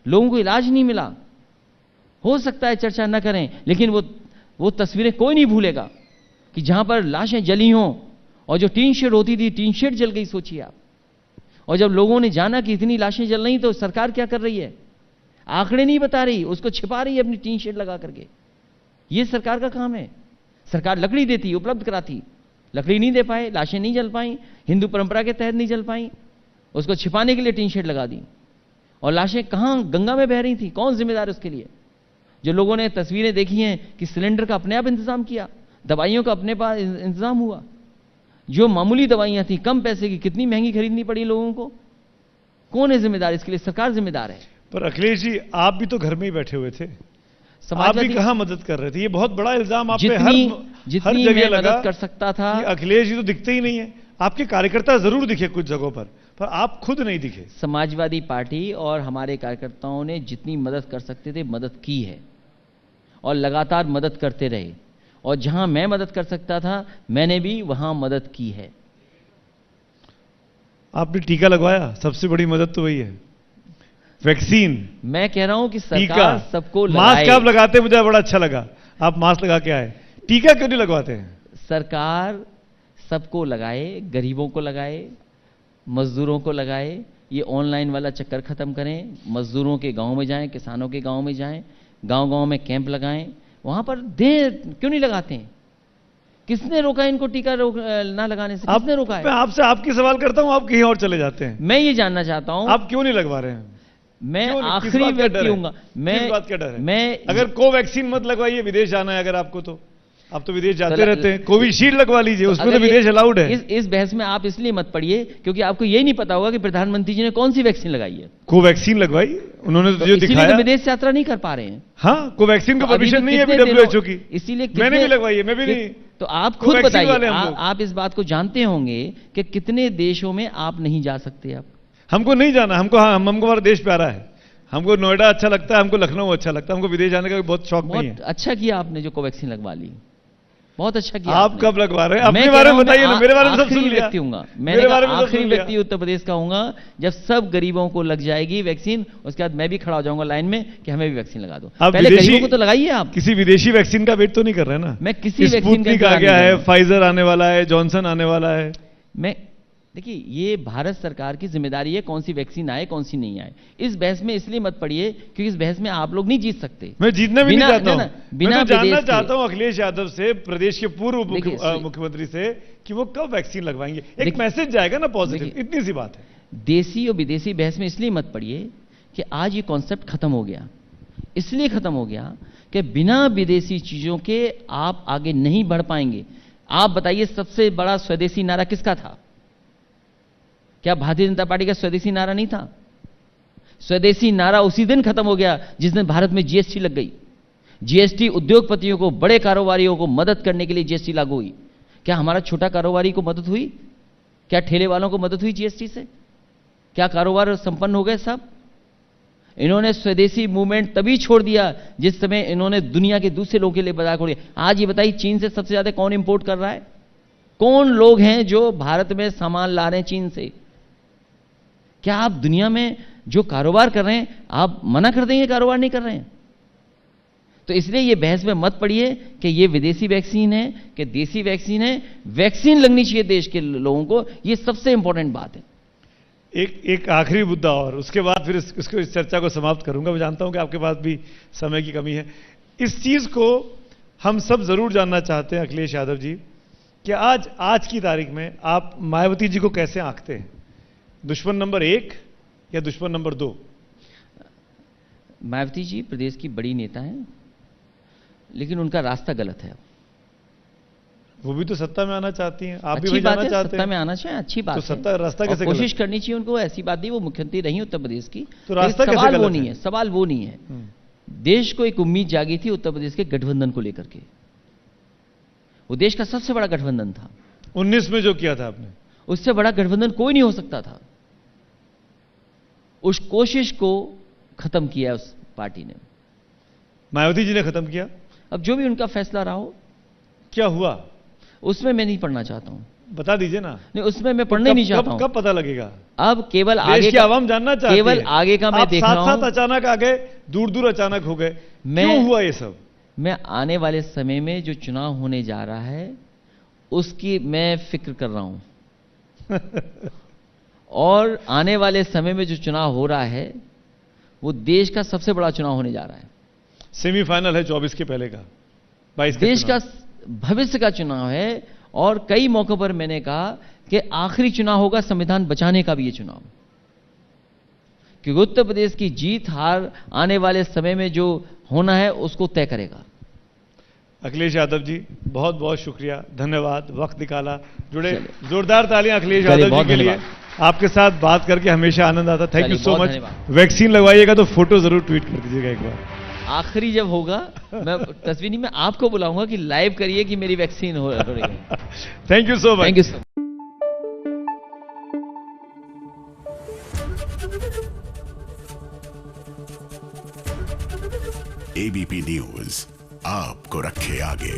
लोगों को इलाज नहीं मिला। हो सकता है चर्चा न करें, लेकिन वो तस्वीरें कोई नहीं भूलेगा कि जहां पर लाशें जली हों, और जो टीन शेड होती थी, टीन शेड जल गई, सोचिए आप। और जब लोगों ने जाना कि इतनी लाशें जल रही, तो सरकार क्या कर रही है? आंकड़े नहीं बता रही, उसको छिपा रही है अपनी टीन शेड लगा करके। यह सरकार का काम है। सरकार लकड़ी देती, उपलब्ध कराती, लकड़ी नहीं दे पाए, लाशें नहीं जल पाई, हिंदू परंपरा के तहत नहीं जल पाई, उसको छिपाने के लिए टीन शेड लगा दी। और लाशें कहां, गंगा में बह रही थी। कौन जिम्मेदार है उसके लिए? जो लोगों ने तस्वीरें देखी हैं कि सिलेंडर का अपने आप इंतजाम किया, दवाइयों का अपने पास इंतजाम हुआ, जो मामूली दवाइयां थी कम पैसे की, कितनी महंगी खरीदनी पड़ी लोगों को। कौन है जिम्मेदार इसके लिए? सरकार जिम्मेदार है। पर अखिलेश जी, आप भी तो घर में ही बैठे हुए थे, आप भी कहां मदद कर रहे थे? ये बहुत बड़ा इल्जाम आप पे हर जगह लगा। मदद कर सकता था। अखिलेश जी तो दिखते ही नहीं है। आपके कार्यकर्ता जरूर दिखे कुछ जगहों पर आप खुद नहीं दिखे। समाजवादी पार्टी और हमारे कार्यकर्ताओं ने जितनी मदद कर सकते थे मदद की है, और लगातार मदद करते रहे। और जहां मैं मदद कर सकता था मैंने भी वहां मदद की है। आपने टीका लगवाया, सबसे बड़ी मदद तो वही है। वैक्सीन, मैं कह रहा हूं कि सरकार सबको लगाए। मास्क आप लगाते, मुझे बड़ा अच्छा लगा, आप मास्क लगा के आए। टीका क्यों नहीं लगवाते हैं? सरकार सबको लगाए, गरीबों को लगाए, मजदूरों को लगाए। ये ऑनलाइन वाला चक्कर खत्म करें, मजदूरों के गांव में जाएं, किसानों के गांव में जाएं, गांव-गांव में कैंप लगाएं, वहां पर दें। क्यों नहीं लगाते हैं? किसने रोका इनको टीका ना लगाने से? किसने रोका है? मैं आपसे आपकी सवाल करता हूं, आप कहीं और चले जाते हैं। मैं ये जानना चाहता हूं आप क्यों नहीं लगवा रहे हैं? मैं आखिरी व्यक्ति हूंगा। किस बात का डर है? मैं अगर कोवैक्सीन मत लगवाइए, विदेश जाना है अगर आपको, तो आप तो विदेश जाते रहते हैं, कोविशील्ड लगवा लीजिए, उसमें तो विदेश अलाउड है। इस बहस में आप इसलिए मत पड़िए क्योंकि आपको ये नहीं पता होगा कि प्रधानमंत्री जी ने कौन सी वैक्सीन लगाई है। कोवैक्सीन लगवाई उन्होंने, तो जो दिखाया। तो विदेश यात्रा नहीं कर पा रहे हैं। हाँ, कोवैक्सीन को परमिशन नहीं है WHO की, इसीलिए मैंने भी लगवाई है। मैं भी नहीं। तो आप खुद बताइए, आप इस बात को जानते होंगे कि कितने देशों में आप नहीं जा सकते। आप हमको नहीं जाना, हमको हमारा देश प्यारा है, हमको नोएडा अच्छा लगता है, हमको लखनऊ अच्छा लगता है, हमको विदेश जाने का बहुत शौक नहीं है। अच्छा किया आपने जो कोवैक्सीन लगवा ली, बहुत अच्छा किया। आप कब लगवा रहे हैं? अपने बारे में बताइए ना, मेरे बारे में सब सुन लिया। मेरे बारे में आखिरी व्यक्ति उत्तर प्रदेश का हूंगा। जब सब गरीबों को लग जाएगी वैक्सीन, उसके बाद मैं भी खड़ा हो जाऊंगा लाइन में कि हमें भी वैक्सीन लगा दो। पहले गरीबों को तो लगाइए। आप किसी विदेशी वैक्सीन का वेट तो नहीं कर रहे ना? मैं किसी वैक्सीन का आ गया है, फाइजर आने वाला है, जॉनसन आने वाला है। मैं देखिए, ये भारत सरकार की जिम्मेदारी है कौन सी वैक्सीन आए कौन सी नहीं आए। इस बहस में इसलिए मत पड़िए क्योंकि इस बहस में आप लोग नहीं जीत सकते। मैं जीतना भी नहीं चाहता हूं। मैं तो जानना चाहता हूं अखिलेश यादव से, प्रदेश के पूर्व मुख्यमंत्री से, कि वो कब वैक्सीन लगवाएंगे। एक मैसेज जाएगा ना पॉजिटिव, इतनी सी बात है। देसी और विदेशी बहस में इसलिए मत पड़िए कि आज ये कॉन्सेप्ट खत्म हो गया। इसलिए खत्म हो गया कि बिना विदेशी चीजों के आप आगे नहीं बढ़ पाएंगे। आप बताइए, सबसे बड़ा स्वदेशी नारा किसका था? क्या भारतीय जनता पार्टी का स्वदेशी नारा नहीं था? स्वदेशी नारा उसी दिन खत्म हो गया जिस दिन भारत में जीएसटी लग गई। जीएसटी उद्योगपतियों को, बड़े कारोबारियों को मदद करने के लिए जीएसटी लागू हुई। क्या हमारा छोटा कारोबारी को मदद हुई? क्या ठेले वालों को मदद हुई जीएसटी से? क्या कारोबार संपन्न हो गए सब? इन्होंने स्वदेशी मूवमेंट तभी छोड़ दिया जिस समय इन्होंने दुनिया के दूसरे लोगों के लिए बाजार खोल दिया। आज ये बताइए, चीन से सबसे ज्यादा कौन इंपोर्ट कर रहा है? कौन लोग हैं जो भारत में सामान ला रहे हैं चीन से? क्या आप दुनिया में जो कारोबार कर रहे हैं आप मना कर देंगे कारोबार नहीं कर रहे हैं? तो इसलिए ये बहस में मत पड़िए कि ये विदेशी वैक्सीन है कि देसी वैक्सीन है। वैक्सीन लगनी चाहिए देश के लोगों को, ये सबसे इंपॉर्टेंट बात है। एक आखिरी मुद्दा और उसके बाद फिर इस चर्चा को समाप्त करूंगा। मैं जानता हूं कि आपके पास भी समय की कमी है। इस चीज को हम सब जरूर जानना चाहते हैं अखिलेश यादव जी कि आज की तारीख में आप मायावती जी को कैसे आंकते हैं? दुश्मन नंबर 1 या दुश्मन नंबर 2? मायावती जी प्रदेश की बड़ी नेता हैं, लेकिन उनका रास्ता गलत है। वो भी तो सत्ता में आना चाहती हैं, आप भी अच्छी बात जाना है, चाहते हैं। सत्ता में आना चाहिए, अच्छी बात तो है। सत्ता रास्ता कैसे गलत? कोशिश करनी चाहिए उनको, ऐसी बात नहीं वो मुख्यमंत्री रही उत्तर प्रदेश की, तो रास्ता कैसे सवाल गलत वो नहीं है, सवाल वो नहीं है। देश को एक उम्मीद जागी थी उत्तर प्रदेश के गठबंधन को लेकर के। वो देश का सबसे बड़ा गठबंधन था 19 में जो किया था आपने, उससे बड़ा गठबंधन कोई नहीं हो सकता था। उस कोशिश को खत्म किया उस पार्टी ने। मायावती जी ने खत्म किया। अब जो भी उनका फैसला रहा हो, क्या हुआ उसमें मैं नहीं पढ़ना चाहता हूं। बता दीजिए ना। नहीं, उसमें मैं पढ़ना ही नहीं चाहता हूं। कब पता लगेगा? अब केवल देश आगे की आवाम जानना चाहती है। केवल आगे का मैं देख रहा हूं। साथ अचानक आ गए, दूर दूर अचानक हो गए, क्यों हुआ ये सब? मैं आने वाले समय में जो चुनाव होने जा रहा है उसकी मैं फिक्र कर रहा हूं। और आने वाले समय में जो चुनाव हो रहा है वो देश का सबसे बड़ा चुनाव होने जा रहा है। सेमीफाइनल है 24 के पहले का, 22 का देश का भविष्य का चुनाव है। और कई मौकों पर मैंने कहा कि आखिरी चुनाव होगा संविधान बचाने का भी ये चुनाव, क्योंकि उत्तर प्रदेश की जीत हार आने वाले समय में जो होना है उसको तय करेगा। अखिलेश यादव जी बहुत बहुत शुक्रिया, धन्यवाद, वक्त निकाला, जुड़े। जोरदार तालियां अखिलेश यादव जी के लिए। आपके साथ बात करके हमेशा आनंद आता। Thank you so much. Vaccine लगवाइएगा तो फोटो जरूर ट्वीट कर दीजिएगा एक बार। आखिरी जब होगा मैं तस्वीर नहीं, मैं आपको बुलाऊंगा कि लाइव करिए कि मेरी वैक्सीन हो रही है। Thank you so much. Thank you so much. ABP news आपको रखे आगे।